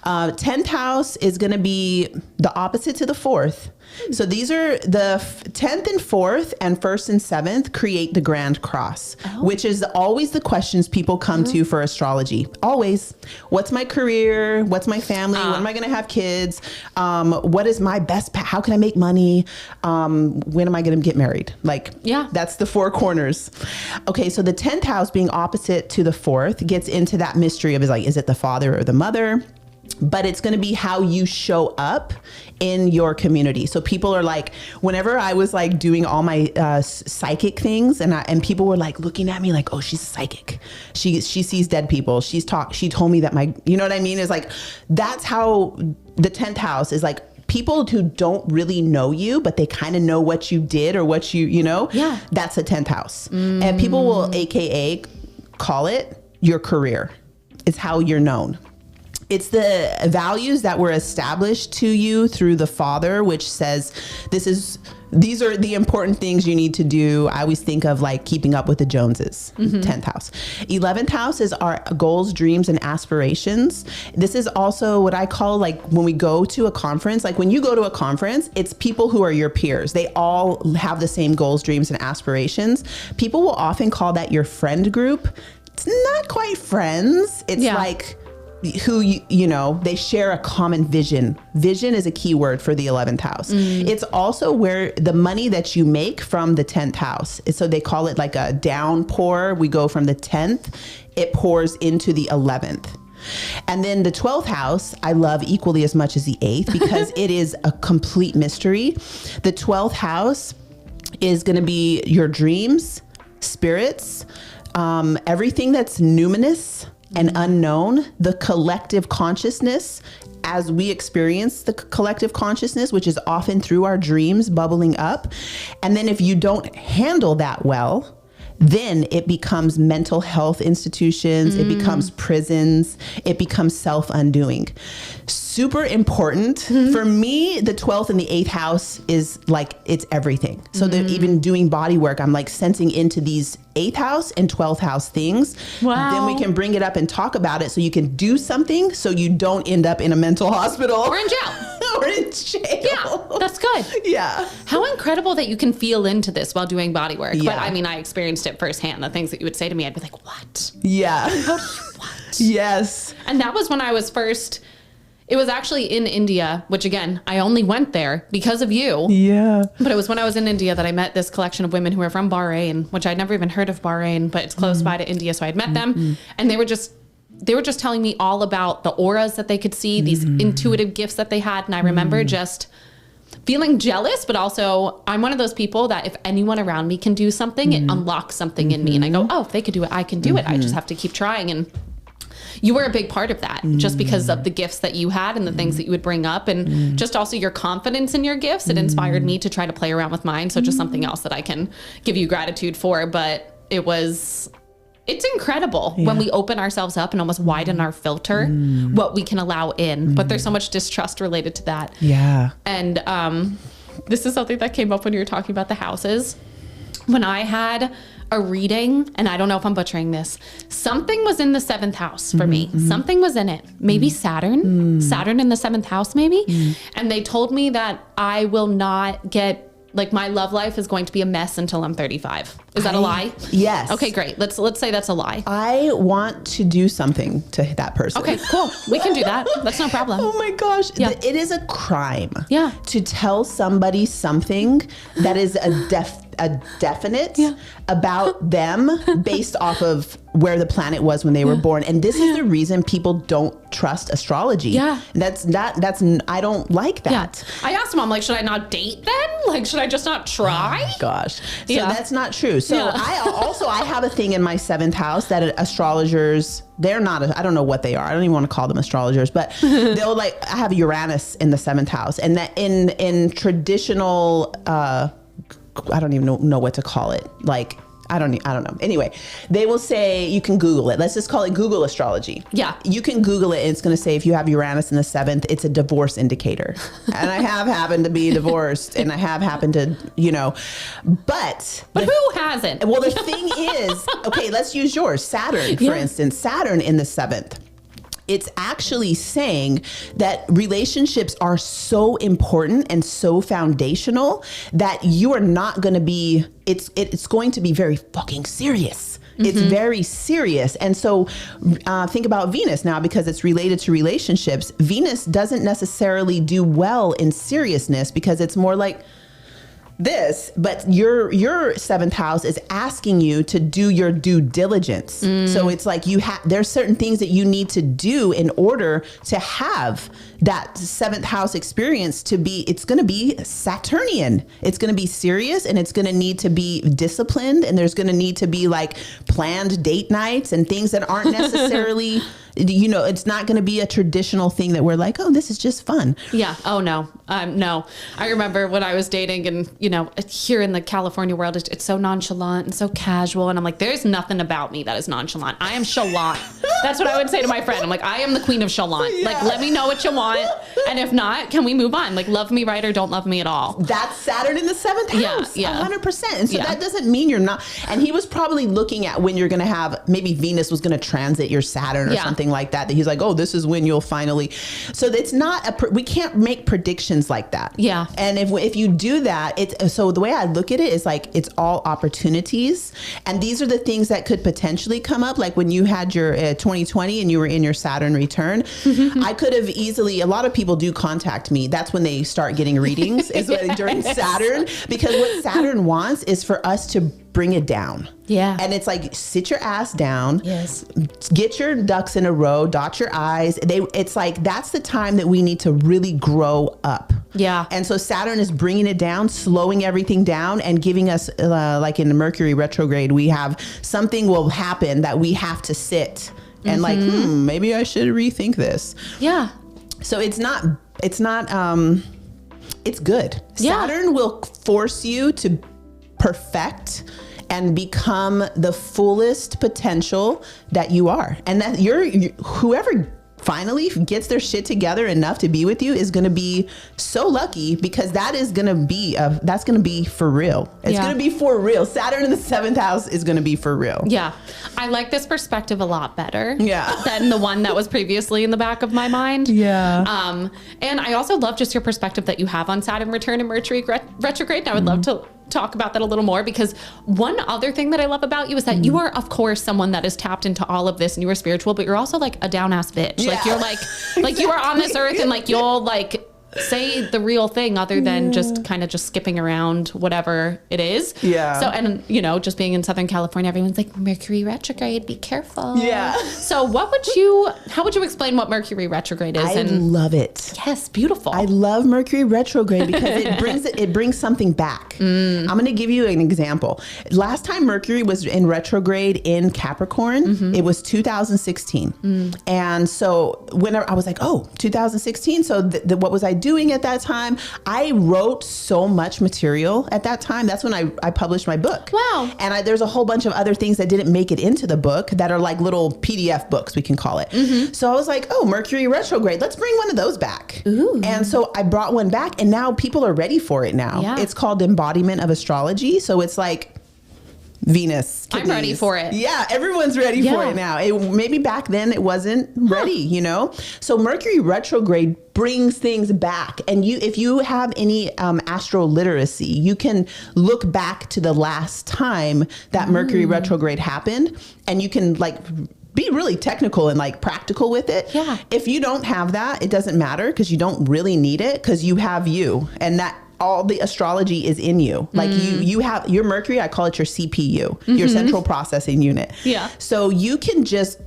10th house is going to be the opposite to the 4th. So these are the 10th and 4th and 1st and 7th create the Grand Cross, which is always the questions people come to for astrology. Always. What's my career? What's my family? When am I going to have kids? What is my best? How can I make money? When am I going to get married? Like, that's the 4 corners. Okay. So the 10th house being opposite to the 4th gets into that mystery of is it the father or the mother? But it's going to be how you show up in your community. So people are like, whenever I was like doing all my psychic things and people were like looking at me like, oh, she's psychic. She sees dead people. She told me that you know what I mean? It's like, that's how the 10th house is like people who don't really know you, but they kind of know what you did or what you know, that's the 10th house. And people will AKA call it your career. It's how you're known. It's the values that were established to you through the father, which says these are the important things you need to do. I always think of like keeping up with the Joneses, 10th house. 11th house is our goals, dreams, and aspirations. This is also what I call like when we go to a conference, like when you go to a conference, it's people who are your peers. They all have the same goals, dreams, and aspirations. People will often call that your friend group. It's not quite friends. It's like who you know, they share a common vision. Vision is a key word for the 11th house. It's also where the money that you make from the 10th house. So they call it like a downpour. We go from the 10th, it pours into the 11th. And then the 12th house, I love equally as much as the 8th because it is a complete mystery. The 12th house is going to be your dreams, spirits, everything that's numinous and unknown, the collective consciousness as we experience the collective consciousness, which is often through our dreams bubbling up. And then if you don't handle that well, then it becomes mental health institutions, it becomes prisons, it becomes self-undoing. Super important. For me, the 12th and the 8th house is like, it's everything. So that even doing body work, I'm like sensing into these 8th house and 12th house things. Wow. Then we can bring it up and talk about it so you can do something so you don't end up in a mental hospital. Or in jail. Or in jail. Yeah, that's good. Yeah. How incredible that you can feel into this while doing body work. Yeah. But I mean, I experienced it firsthand. The things that you would say to me, I'd be like, what? Yeah. What? Yes. And that was when I was first, it was actually in India, which again, I only went there because of you. Yeah. But it was when I was in India that I met this collection of women who are from Bahrain, which I'd never even heard of Bahrain, but it's close by to India. So I'd met them and they were just telling me all about the auras that they could see, these intuitive gifts that they had. And I remember just feeling jealous, but also I'm one of those people that if anyone around me can do something, it unlocks something in me. And I go, oh, if they could do it, I can do it. I just have to keep trying. And you were a big part of that just because of the gifts that you had and the things that you would bring up and just also your confidence in your gifts. It inspired me to try to play around with mine. So just something else that I can give you gratitude for. But it's incredible when we open ourselves up and almost widen our filter, what we can allow in. But there's so much distrust related to that. Yeah. And this is something that came up when you were talking about the houses. When I had a reading, and I don't know if I'm butchering this, something was in the 7th house for me. Something was in it. Maybe Saturn. Saturn in the 7th house, maybe. And they told me that I will not get, like, my love life is going to be a mess until I'm 35. Is that a lie? Yes. Okay, great. Let's say that's a lie. I want to do something to that person. Okay, cool. We can do that. That's no problem. Oh my gosh. Yeah. It is a crime. Yeah. To tell somebody something that is a definite about them based off of where the planet was when they were born. And this is the reason people don't trust astrology. Yeah. I don't like that. Yeah. I asked him, I'm like, should I not date then? Like, should I just not try? Oh gosh. So that's not true. So I have a thing in my 7th house that astrologers, they're not, I don't know what they are. I don't even want to call them astrologers, but they'll like, I have Uranus in the 7th house, and that in traditional, I don't even know what to call it. Like, I don't know. Anyway, they will say, you can Google it. Let's just call it Google astrology. Yeah. You can Google it and it's going to say, if you have Uranus in the 7th, it's a divorce indicator. And I have happened to be divorced and I have happened to, but who hasn't? Well, the thing is, okay, let's use yours. Saturn, for instance, Saturn in the 7th. it's actually saying that relationships are so important and so foundational that you are not going to be, it's going to be very fucking serious. It's very serious. And so think about Venus now, because it's related to relationships. Venus doesn't necessarily do well in seriousness because it's more like this, but your seventh house is asking you to do your due diligence. So it's like there's certain things that you need to do in order to have that seventh house experience it's going to be Saturnian. It's going to be serious, and it's going to need to be disciplined, and there's going to need to be like planned date nights and things that aren't necessarily, it's not going to be a traditional thing that we're like, oh, this is just fun. Yeah. Oh, no. No. I remember when I was dating, and, here in the California world, it's so nonchalant and so casual. And I'm like, there's nothing about me that is nonchalant. I am chalant. That's what I would say to my friend. I'm like, I am the queen of chalant. Yeah. Like, let me know what you want. And if not, can we move on? Like, love me right or don't love me at all. That's Saturn in the seventh house. Yeah. 100%. And so that doesn't mean you're not. And he was probably looking at when you're going to have, maybe Venus was going to transit your Saturn or something like that he's like, oh, this is when you'll finally. So it's not we can't make predictions like that. Yeah. And if you do that, so the way I look at it is like, it's all opportunities. And these are the things that could potentially come up. Like when you had your 2020 and you were in your Saturn return, I could have easily, a lot of people do contact me. That's when they start getting readings is during Saturn, because what Saturn wants is for us to bring it down. Yeah. And it's like, sit your ass down. Yes. Get your ducks in a row, dot your I's. It's like, that's the time that we need to really grow up. Yeah. And so Saturn is bringing it down, slowing everything down, and giving us, like in the Mercury retrograde, we have something will happen that we have to sit and like, maybe I should rethink this. Yeah. So it's good. Yeah. Saturn will force you to perfect and become the fullest potential that you are. And that whoever finally gets their shit together enough to be with you is going to be so lucky, because that's going to be for real. It's going to be for real. Saturn in the seventh house is going to be for real. Yeah. I like this perspective a lot better than the one that was previously in the back of my mind. Yeah. And I also love just your perspective that you have on Saturn return and Mercury retrograde. And I would love to talk about that a little more, because one other thing that I love about you is that you are, of course, someone that is tapped into all of this, and you are spiritual, but you're also like a down ass bitch. Yeah. Like you're like exactly. You are on this earth, and like you'll like say the real thing other than just kind of just skipping around whatever it is. Yeah. So, and just being in Southern California, everyone's like, Mercury retrograde, be careful. Yeah. So how would you explain what Mercury retrograde is? I love it. Yes, beautiful. I love Mercury retrograde because it brings something back. I'm going to give you an example. Last time Mercury was in retrograde in Capricorn, it was 2016. And so whenever I was like, oh, 2016. So what was I doing at that time? I wrote so much material at that time. That's when I published my book. Wow. And there's a whole bunch of other things that didn't make it into the book that are like little PDF books, we can call it. So I was like, oh, Mercury retrograde, let's bring one of those back. Ooh. And so I brought one back, and now people are ready for it now. Yeah. It's called Embodiment of Astrology. So it's like Venus. Kidneys. I'm ready for it. Yeah, everyone's ready for it now. Maybe back then it wasn't ready, So Mercury retrograde brings things back. And if you have any astro literacy, you can look back to the last time that Mercury retrograde happened, and you can like be really technical and like practical with it. Yeah. If you don't have that, it doesn't matter, because you don't really need it, because you have you, and that all the astrology is in you. Like you have your Mercury, I call it your CPU, your central processing unit. Yeah. So you can just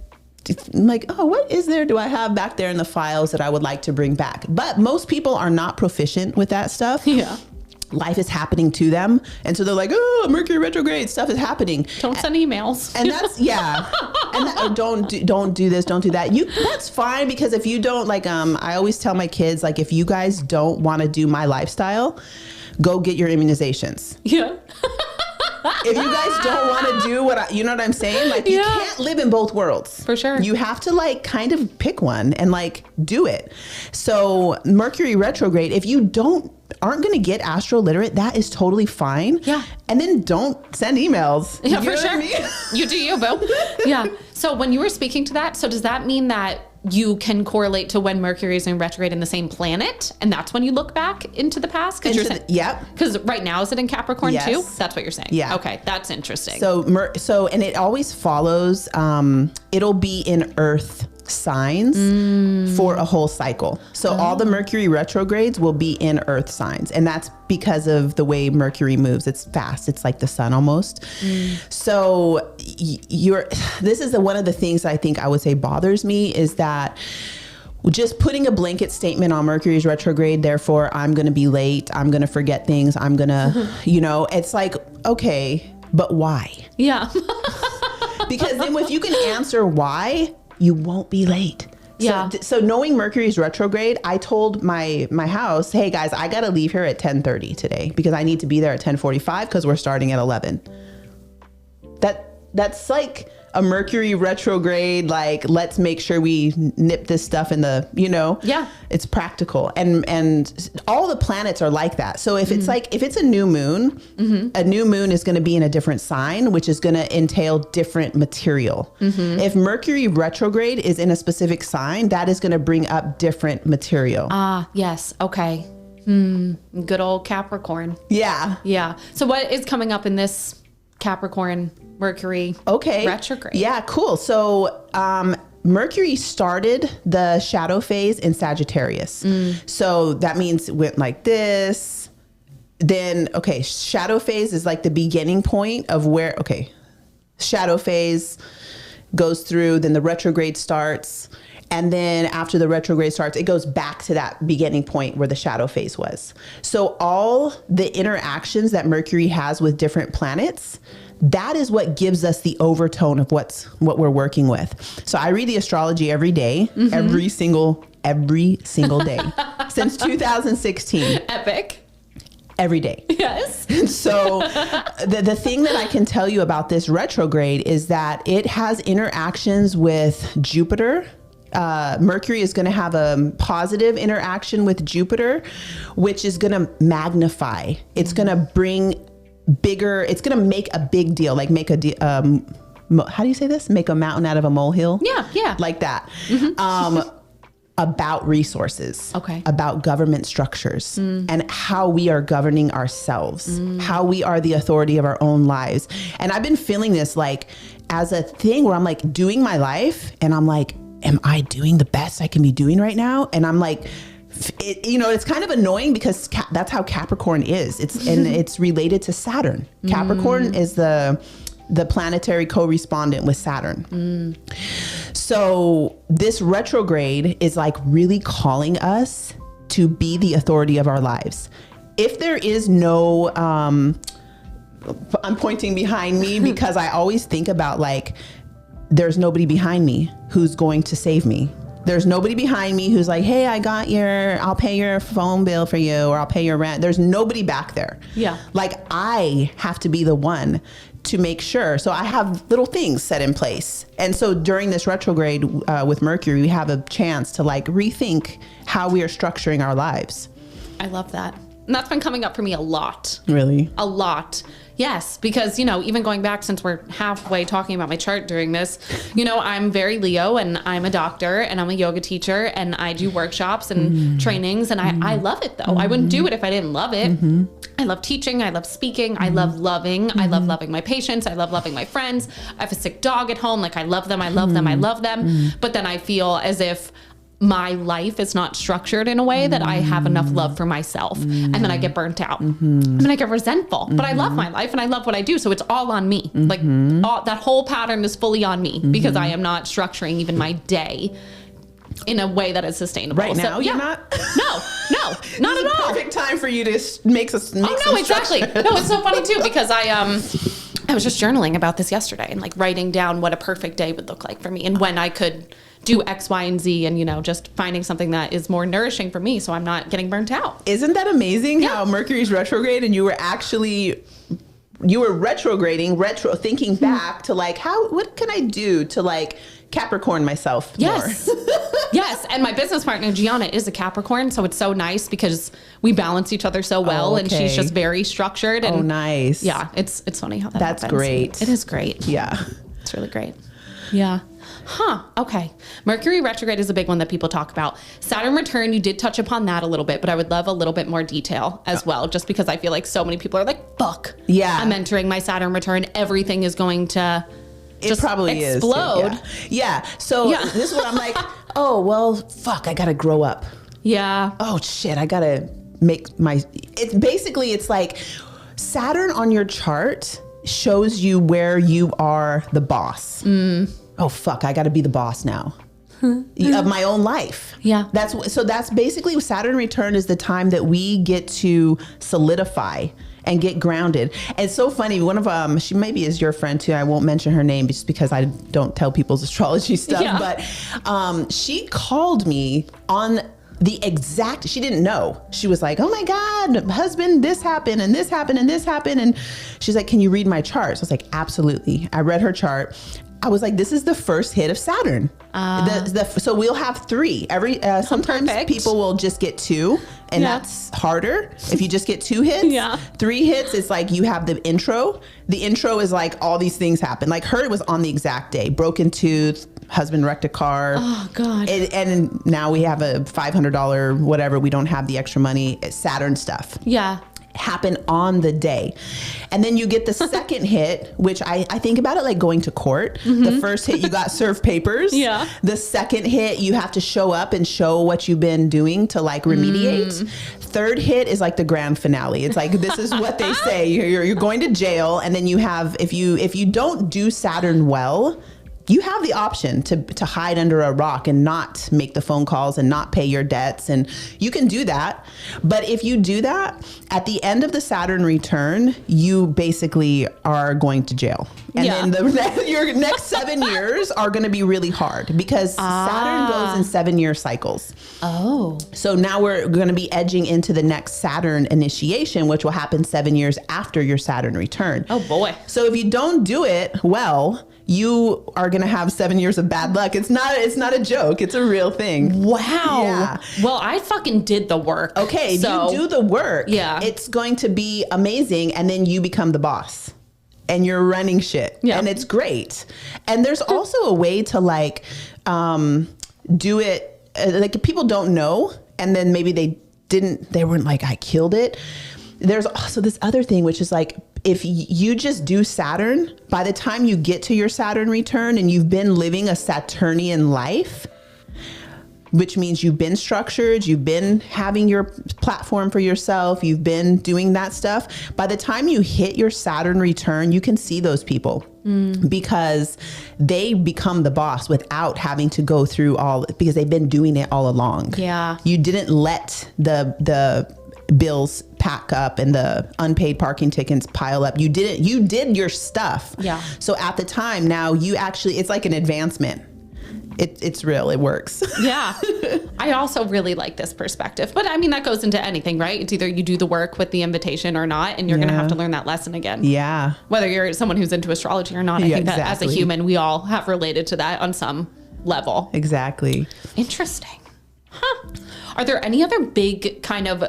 like, oh, what do I have back there in the files that I would like to bring back? But most people are not proficient with that stuff. Yeah. Life is happening to them. And so they're like, oh, Mercury retrograde, stuff is happening. Don't send emails. And that's, and don't do this, don't do that. That's fine, because if you don't like, I always tell my kids, like, if you guys don't want to do my lifestyle, go get your immunizations. Yeah. If you guys don't want to do you know what I'm saying? Like, you can't live in both worlds. For sure. You have to like kind of pick one and like do it. So Mercury retrograde, if you aren't going to get astro literate, that is totally fine. Yeah. And then don't send emails. Yeah, for sure. You do you, boo. Yeah. So when you were speaking to that, so does that mean that you can correlate to when Mercury is in retrograde in the same planet, and that's when you look back into the past. Yep. Because right now, is it in Capricorn Yes. too? That's what you're saying. Yeah. Okay, that's interesting. So and it always follows. It'll be in Earth signs for a whole cycle. So all the Mercury retrogrades will be in Earth signs, and that's because of the way Mercury moves. It's fast. It's like the sun almost. So this is one of the things I think I would say bothers me is that just putting a blanket statement on Mercury's retrograde, therefore I'm going to be late, I'm going to forget things, I'm going to, it's like, okay, but why? Yeah. Because then if you can answer why, you won't be late. Yeah. So knowing Mercury's retrograde, I told my house, hey guys, I got to leave here at 10:30 today because I need to be there at 10:45 because we're starting at 11. That's like a Mercury retrograde, like, let's make sure we nip this stuff in the, Yeah. It's practical. And all the planets are like that. So if it's like, if it's a new moon, a new moon is going to be in a different sign, which is going to entail different material. If Mercury retrograde is in a specific sign, that is going to bring up different material. Yes. Okay. Good old Capricorn. Yeah. Yeah. So what is coming up in this Capricorn Mercury retrograde? Yeah, cool. So Mercury started the shadow phase in Sagittarius. So that means it went like this. Then, shadow phase is like the beginning point of where, shadow phase goes through, then the retrograde starts. And then after the retrograde starts, it goes back to that beginning point where the shadow phase was. So all the interactions that Mercury has with different planets, that is what gives us the overtone of what we're working with. So I read the astrology every day, every single day since 2016. Epic. Every day. Yes. So the thing that I can tell you about this retrograde is that it has interactions with Jupiter. Mercury is going to have a positive interaction with Jupiter, which is going to magnify. It's going to bring bigger, it's going to make a big deal, like how do you say this? Make a mountain out of a molehill? Yeah. Like that. About resources, about government structures, and how we are governing ourselves, how we are the authority of our own lives. And I've been feeling this like as a thing where I'm like doing my life and I'm like, am I doing the best I can be doing right now? And I'm like, it's kind of annoying because that's how Capricorn is. It's related to Saturn. Capricorn is the planetary co-respondent with Saturn. So this retrograde is like really calling us to be the authority of our lives. If there is no, I'm pointing behind me because I always think about like, there's nobody behind me who's going to save me. There's nobody behind me who's like, hey, I'll pay your phone bill for you, or I'll pay your rent. There's nobody back there. Yeah. Like I have to be the one to make sure. So I have little things set in place. And so during this retrograde with Mercury, we have a chance to like rethink how we are structuring our lives. I love that. And that's been coming up for me a lot. Really? A lot. Yes, because, even going back since we're halfway talking about my chart during this, I'm very Leo and I'm a doctor and I'm a yoga teacher and I do workshops and trainings and I love it though. I wouldn't do it if I didn't love it. I love teaching. I love speaking. I love loving. I love loving my patients. I love loving my friends. I have a sick dog at home. Like I love them. I love them. I love them. But then I feel as if my life is not structured in a way that I have enough love for myself. And then I get burnt out. And then I get resentful. But I love my life and I love what I do. So it's all on me. Like that whole pattern is fully on me because I am not structuring even my day in a way that is sustainable. Right now, you're not? No, not at all. Perfect time for you to make some exactly. No, it's so funny too because I was just journaling about this yesterday and like writing down what a perfect day would look like for me and when I could do X, Y, and Z and, just finding something that is more nourishing for me so I'm not getting burnt out. Isn't that amazing how Mercury's retrograde and you were retrograding, thinking back to like, what can I do to like Capricorn myself more? Yes. And my business partner, Gianna, is a Capricorn. So it's so nice because we balance each other so well and she's just very structured. And nice. Yeah. It's funny how that That's happens. great. It is great. Yeah. It's really great. Yeah. Okay. Mercury retrograde is a big one that people talk about. Saturn return, you did touch upon that a little bit, but I would love a little bit more detail as well, just because I feel like so many people are like, fuck. Yeah. I'm entering my Saturn return. Everything is going to It probably explode. is. Yeah. So this is what I'm like, oh, well, fuck, I got to grow up. Yeah. Oh, shit, I got to make my... It's like Saturn on your chart shows you where you are the boss. Oh, fuck, I got to be the boss now of my own life. Yeah. That's basically Saturn return is the time that we get to solidify and get grounded. And it's so funny. One of she maybe is your friend too. I won't mention her name just because I don't tell people's astrology stuff. Yeah. But she called me on the exact, she didn't know. She was like, oh my God, husband, this happened and this happened and this happened. And she's like, can you read my chart? So I was like, absolutely. I read her chart. I was like, this is the first hit of Saturn. So we'll have 3 sometimes perfect. people will just get 2 and that's harder. If you just get 2 hits, 3 hits, it's like you have the intro. The intro is like all these things happen. Like her was on the exact day, broken tooth, husband wrecked a car. Oh God. And now we have a $500, whatever. We don't have the extra money. Saturn stuff. Yeah. Happen on the day. And then you get the second hit, which I think about it like going to court. The first hit, you got served papers. Yeah. The second hit, you have to show up and show what you've been doing to like remediate. Third hit is like the grand finale. It's like, this is what they say. You're going to jail. And then you have, if you don't do Saturn well, you have the option to hide under a rock and not make the phone calls and not pay your debts. And you can do that. But if you do that, at the end of the Saturn return, you basically are going to jail. And then your next 7 years are going to be really hard because Saturn goes in 7-year cycles. Oh. So now we're going to be edging into the next Saturn initiation, which will happen 7 years after your Saturn return. Oh boy. So if you don't do it well, you are going to have 7 years of bad luck. It's not a joke. It's a real thing. Wow. Yeah. Well, I fucking did the work. Okay. So, if you do the work, yeah, it's going to be amazing. And then you become the boss and you're running shit. Yeah. And it's great. And there's also a way to like, do it. Like people don't know. And then maybe they weren't like, I killed it. There's also this other thing, which is like, if you just do Saturn, by the time you get to your Saturn return and you've been living a Saturnian life, which means you've been structured, you've been having your platform for yourself, you've been doing that stuff. By the time you hit your Saturn return, you can see those people because they become the boss without having to go through because they've been doing it all along. Yeah. You didn't let the bills pack up and the unpaid parking tickets pile up. You did your stuff. Yeah. So at the time now it's like an advancement. It's real. It works. Yeah. I also really like this perspective, but I mean, that goes into anything, right? It's either you do the work with the invitation or not, and you're going to have to learn that lesson again. Yeah. Whether you're someone who's into astrology or not. I think that as a human, we all have related to that on some level. Exactly. Interesting. Huh. Are there any other big kind of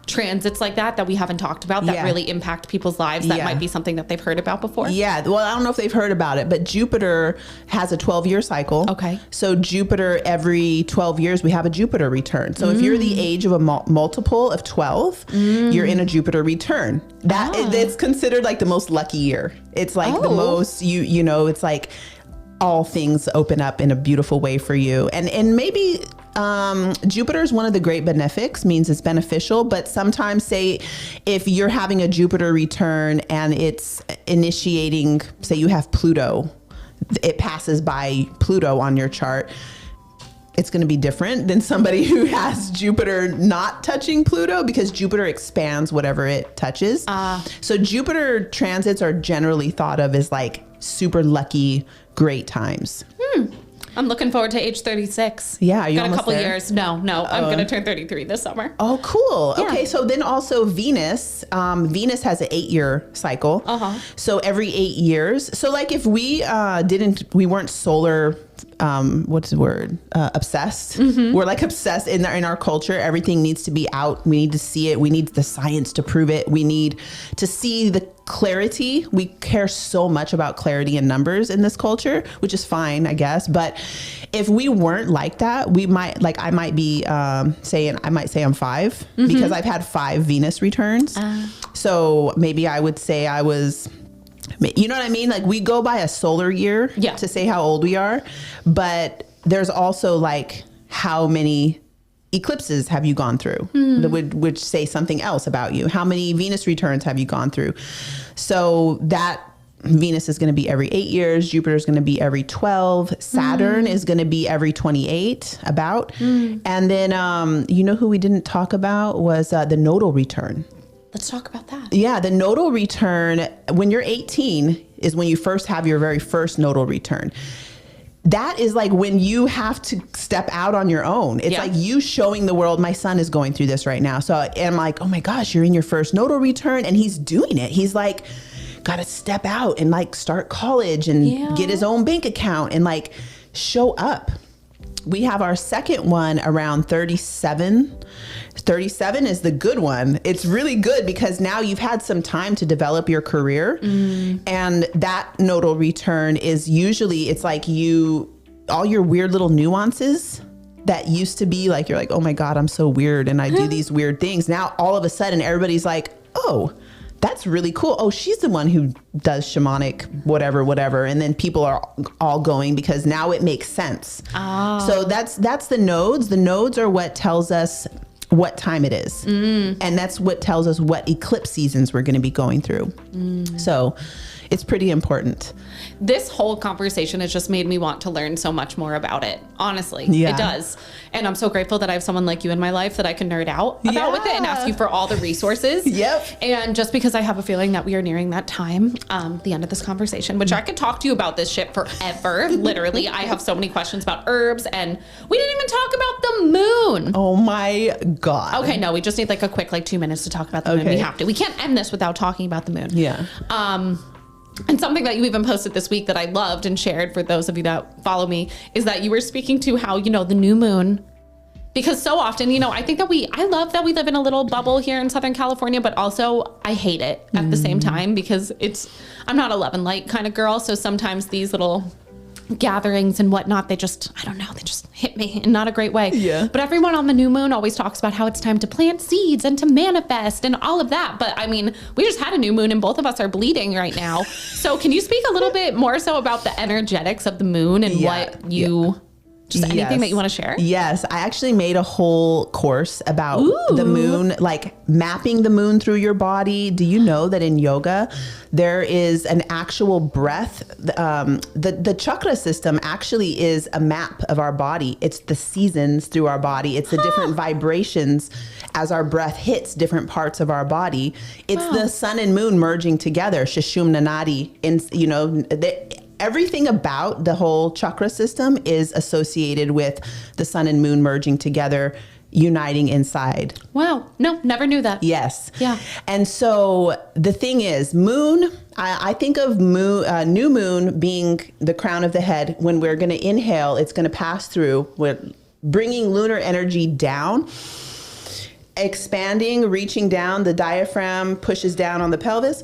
transits like that we haven't talked about that really impact people's lives that might be something that they've heard about before? Yeah. Well, I don't know if they've heard about it, but Jupiter has a 12-year cycle. Okay. So Jupiter, every 12 years, we have a Jupiter return. So if you're the age of a multiple of 12, you're in a Jupiter return. It's considered like the most lucky year. It's like the most, it's like all things open up in a beautiful way for you. And maybe Jupiter is one of the great benefics, means it's beneficial, but sometimes say if you're having a Jupiter return and it's initiating, say you have Pluto, it passes by Pluto on your chart, it's going to be different than somebody who has Jupiter not touching Pluto, because Jupiter expands whatever it touches. So Jupiter transits are generally thought of as like super lucky, great times. I'm looking forward to age 36. Yeah, you got a couple there? Years. No, I'm going to turn 33 this summer. Oh, cool. Yeah. Okay, so then also Venus. Venus has an 8-year cycle. So every 8 years. So like if we weren't solar, what's the word? Obsessed. We're like obsessed in our culture. Everything needs to be out. We need to see it. We need the science to prove it. We need to see the clarity. We care so much about clarity and numbers in this culture, which is fine, I guess. But if we weren't like that, we might, like, I might be saying I'm 5 because I've had 5 Venus returns. So maybe I would say I was, you know what I mean? Like, we go by a solar year to say how old we are, but there's also like how many eclipses have you gone through that would say something else about you. How many Venus returns have you gone through? So that Venus is going to be every 8 years. Jupiter is going to be every 12. Saturn is going to be every 28 about. And then, you know who we didn't talk about was the nodal return. Let's talk about that. Yeah, the nodal return, when you're 18 is when you first have your very first nodal return. That is like when you have to step out on your own. It's like you showing the world, my son is going through this right now. So I'm like, oh my gosh, you're in your first nodal return, and he's doing it. He's like, got to step out and like start college and get his own bank account and like show up. We have our second one around 37. 37 is the good one. It's really good because now you've had some time to develop your career. And that nodal return is usually, it's like all your weird little nuances that used to be like, you're like, oh my God, I'm so weird and I do these weird things. Now all of a sudden everybody's like, oh, that's really cool. Oh, she's the one who does shamanic, whatever. And then people are all going because now it makes sense. So that's the nodes. The nodes are what tells us what time it is. And that's what tells us what eclipse seasons we're going to be going through. So it's pretty important. This whole conversation has just made me want to learn so much more about it. Honestly, it does. And I'm so grateful that I have someone like you in my life that I can nerd out about with it and ask you for all the resources. And just because I have a feeling that we are nearing that time, the end of this conversation, which I could talk to you about this shit forever. Literally, I have so many questions about herbs, and we didn't even talk about the moon. Oh my God. Okay, no, we just need like a quick 2 minutes to talk about the moon. We have to. We can't end this without talking about the moon. And something that you even posted this week that I loved and shared for those of you that follow me is that you were speaking to how, the new moon, because so often, I think that I love that we live in a little bubble here in Southern California, but also I hate it at the same time because I'm not a love and light kind of girl. So sometimes these little gatherings and whatnot, they just hit me in not a great way. But everyone on the new moon always talks about how it's time to plant seeds and to manifest and all of that. But I mean, we just had a new moon and both of us are bleeding right now. So can you speak a little bit more so about the energetics of the moon and what you... Just anything that you want to share? Yes. I actually made a whole course about the moon, like mapping the moon through your body. Do you know that in yoga, there is an actual breath? The chakra system actually is a map of our body. It's the seasons through our body. It's the different vibrations as our breath hits different parts of our body. It's the sun and moon merging together, Shishum Nanadi. And, everything about the whole chakra system is associated with the sun and moon merging together, uniting inside. Wow. No, never knew that. Yes. Yeah. And so the thing is, moon, I think of new moon being the crown of the head. When we're going to inhale, it's going to pass through. We're bringing lunar energy down, expanding, reaching down. The diaphragm pushes down on the pelvis.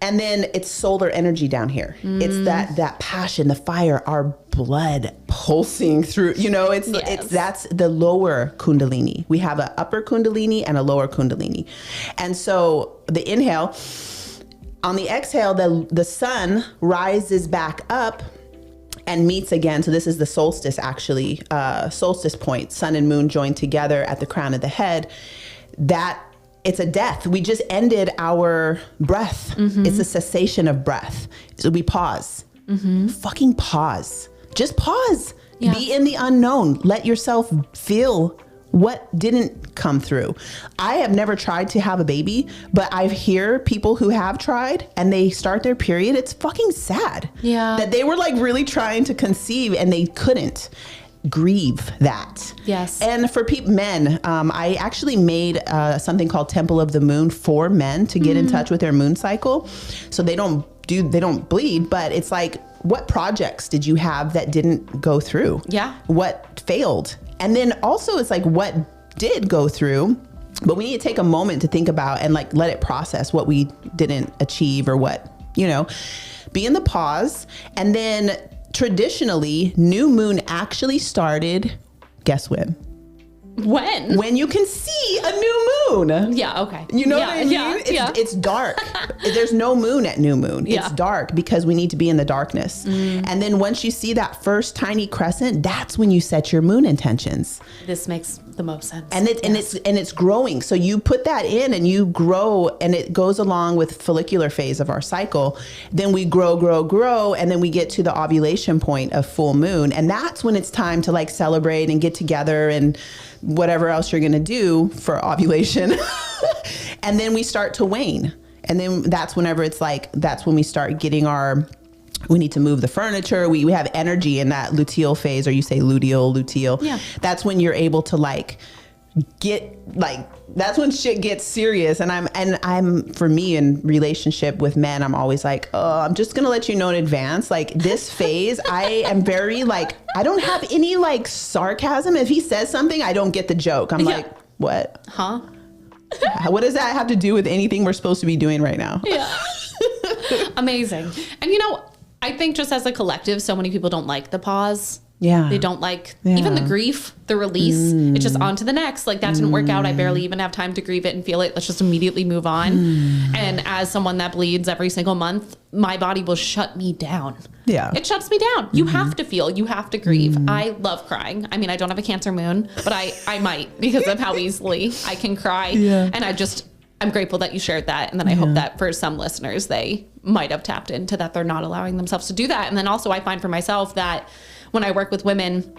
And then it's solar energy down here. It's that passion, the fire, our blood pulsing through, that's the lower Kundalini. We have an upper Kundalini and a lower Kundalini. And so the inhale, on the exhale, the sun rises back up and meets again. So this is the solstice, actually, solstice point, sun and moon joined together at the crown of the head. It's a death. We just ended our breath. It's a cessation of breath. So we pause. Fucking pause. Just pause. Yeah. Be in the unknown. Let yourself feel what didn't come through. I have never tried to have a baby, but I hear people who have tried and they start their period. It's fucking sad. Yeah. That they were like really trying to conceive and they couldn't. Grieve that. Yes. And for men, I actually made something called Temple of the Moon for men to get in touch with their moon cycle. So they don't bleed, but it's like, what projects did you have that didn't go through? Yeah. What failed? And then also it's like, what did go through? But we need to take a moment to think about and like let it process what we didn't achieve or what, be in the pause. And then traditionally, new moon actually started, guess when? When you can see a new moon. Yeah, okay. You know what I mean? Yeah. It's dark. There's no moon at new moon. Yeah. It's dark because we need to be in the darkness. And then once you see that first tiny crescent, that's when you set your moon intentions. This makes the most sense. And it's growing. So you put that in and you grow, and it goes along with follicular phase of our cycle. Then we grow, and then we get to the ovulation point of full moon. And that's when it's time to like celebrate and get together and whatever else you're going to do for ovulation. And then we start to wane. And then that's whenever it's like, that's when we start getting we need to move the furniture. We have energy in that luteal phase, or you say luteal. Yeah. That's when you're able to like that's when shit gets serious. And I'm for me in relationship with men, I'm always like, oh, I'm just gonna let you know in advance, like this phase, I am very like, I don't have any like sarcasm. If he says something, I don't get the joke. I'm like, what? Huh? What does that have to do with anything we're supposed to be doing right now? Yeah. Amazing. And I think just as a collective, so many people don't like the pause. Yeah. They don't like even the grief, the release. It's just on to the next. Like that didn't work out. I barely even have time to grieve it and feel it. Let's just immediately move on. And as someone that bleeds every single month, my body will shut me down. Yeah. It shuts me down. You have to feel, you have to grieve. I love crying. I mean, I don't have a Cancer moon, but I might because of how easily I can cry. Yeah. And I'm grateful that you shared that. And then I hope that for some listeners, they might have tapped into that. They're not allowing themselves to do that. And then also I find for myself that when I work with women,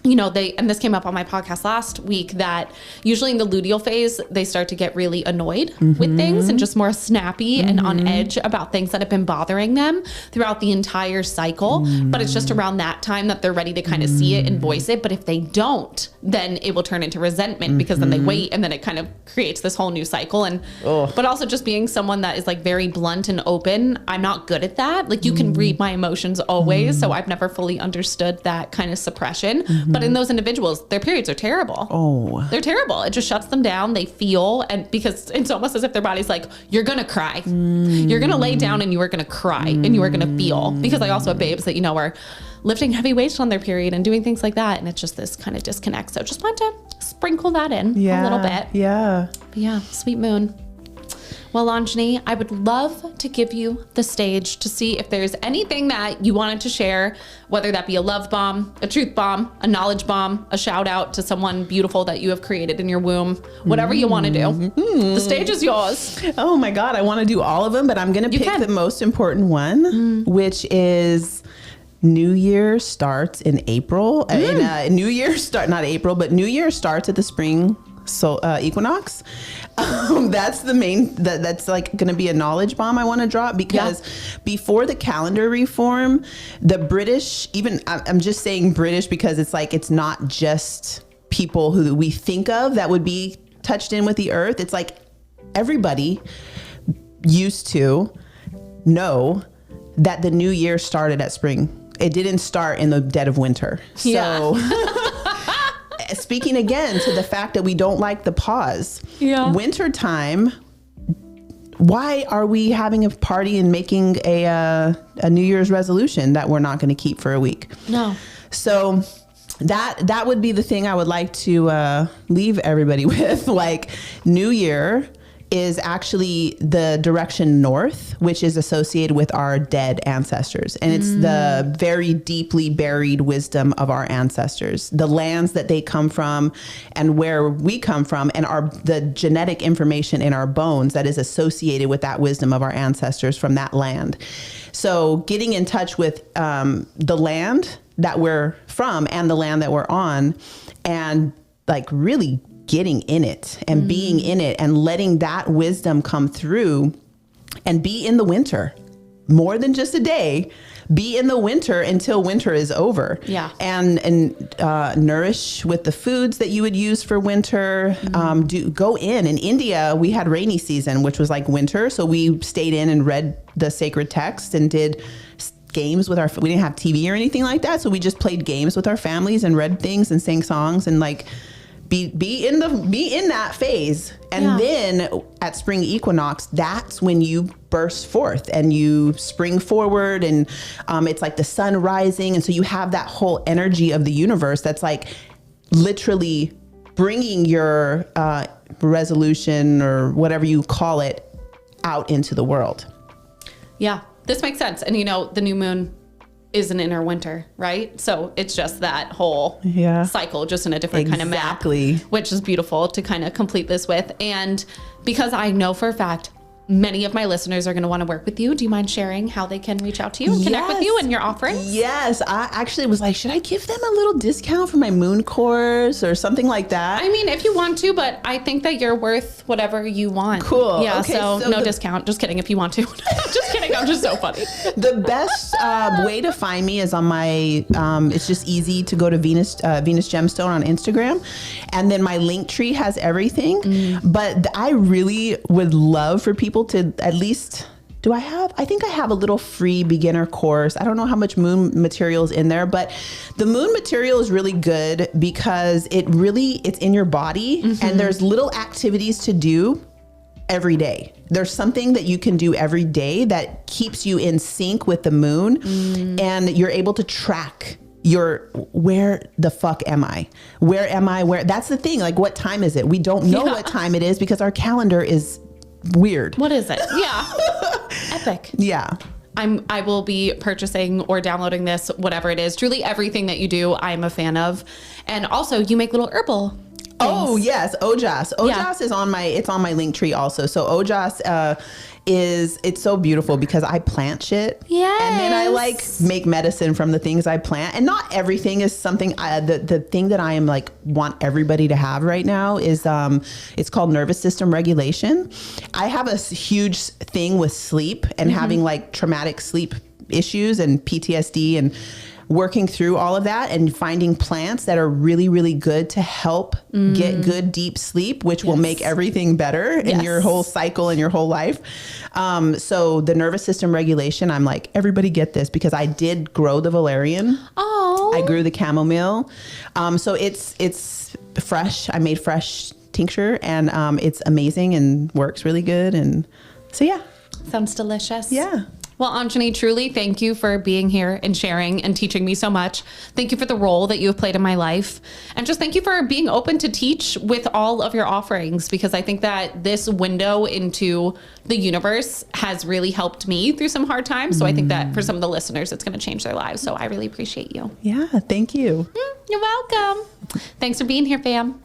and this came up on my podcast last week, that usually in the luteal phase, they start to get really annoyed with things and just more snappy and on edge about things that have been bothering them throughout the entire cycle. But it's just around that time that they're ready to kind of see it and voice it. But if they don't, then it will turn into resentment because then they wait, and then it kind of creates this whole new cycle. And, but also just being someone that is like very blunt and open, I'm not good at that. Like you can read my emotions always. So I've never fully understood that kind of suppression. But in those individuals, their periods are terrible. Oh, they're terrible. It just shuts them down. They feel, and because it's almost as if their body's like, you're going to cry. You're going to lay down and you are going to cry and you are going to feel. Because I also have babes that, are lifting heavy weights on their period and doing things like that. And it's just this kind of disconnect. So just want to sprinkle that in a little bit. Yeah. But yeah. Sweet moon. Well, Anjani, I would love to give you the stage to see if there's anything that you wanted to share, whether that be a love bomb, a truth bomb, a knowledge bomb, a shout out to someone beautiful that you have created in your womb, whatever you want to do. The stage is yours. Oh my God, I want to do all of them, but I'm going to pick the most important one, which is New Year starts in April. New Year starts at the spring equinox. That's the main, that's like going to be a knowledge bomb I want to drop, because before the calendar reform, the British, even I'm just saying British because it's like, it's not just people who we think of that would be touched in with the earth. It's like everybody used to know that the new year started at spring. It didn't start in the dead of winter. So speaking again to the fact that we don't like the pause. Winter time, why are we having a party and making a New Year's resolution that we're not going to keep for a week? No. So that would be the thing I would like to leave everybody with. Like, New Year is actually the direction north, which is associated with our dead ancestors. And it's the very deeply buried wisdom of our ancestors, the lands that they come from and where we come from, and the genetic information in our bones that is associated with that wisdom of our ancestors from that land. So getting in touch with the land that we're from and the land that we're on, and like really getting in it and being in it and letting that wisdom come through, and be in the winter more than just a day. Be in the winter until winter is over. Yeah. And nourish with the foods that you would use for winter. Go in India, we had rainy season, which was like winter. So we stayed in and read the sacred text and did games with we didn't have TV or anything like that. So we just played games with our families and read things and sang songs and like be in that phase. And then at spring equinox, that's when you burst forth and you spring forward, and it's like the sun rising. And so you have that whole energy of the universe that's like literally bringing your resolution or whatever you call it out into the world. Yeah, this makes sense. And the new moon is an inner winter, right? So it's just that whole cycle, just in a different kind of map, which is beautiful to kind of complete this with. And because I know for a fact many of my listeners are going to want to work with you, do you mind sharing how they can reach out to you and connect with you and your offerings? Yes. I actually was like, should I give them a little discount for my moon course or something like that? I mean, if you want to, but I think that you're worth whatever you want. Cool. Yeah. Okay, so no discount. Just kidding if you want to. Just kidding. I'm just so funny. The best way to find me is on my, it's just easy to go to Venus Gemstone on Instagram. And then my link tree has everything. But I really would love for people to at least, I think I have a little free beginner course. I don't know how much moon material is in there, but the moon material is really good because it's in your body and there's little activities to do every day. There's something that you can do every day that keeps you in sync with the moon, and you're able to track where the fuck am I? Where am I? That's the thing. Like, what time is it? We don't know what time it is because our calendar is weird. What is it? Yeah. Epic. Yeah. I will be purchasing or downloading this, whatever it is. Truly everything that you do, I'm a fan of. And also you make little herbal things. Oh yes, Ojas. Ojas is on my link tree also. So Ojas it's so beautiful because I plant shit. Yes. And then I like make medicine from the things I plant. And not everything is something the thing that I am like want everybody to have right now is it's called nervous system regulation. I have a huge thing with sleep and having like traumatic sleep issues and PTSD, and working through all of that and finding plants that are really, really good to help get good deep sleep, which will make everything better in your whole cycle and your whole life. So the nervous system regulation, I'm like, everybody get this, because I did grow the valerian. Oh, I grew the chamomile. So it's fresh. I made fresh tincture, and it's amazing and works really good. And so, yeah. Sounds delicious. Yeah. Well, Anjani, truly thank you for being here and sharing and teaching me so much. Thank you for the role that you have played in my life. And just thank you for being open to teach with all of your offerings, because I think that this window into the universe has really helped me through some hard times. So I think that for some of the listeners, it's going to change their lives. So I really appreciate you. Yeah, thank you. You're welcome. Thanks for being here, fam.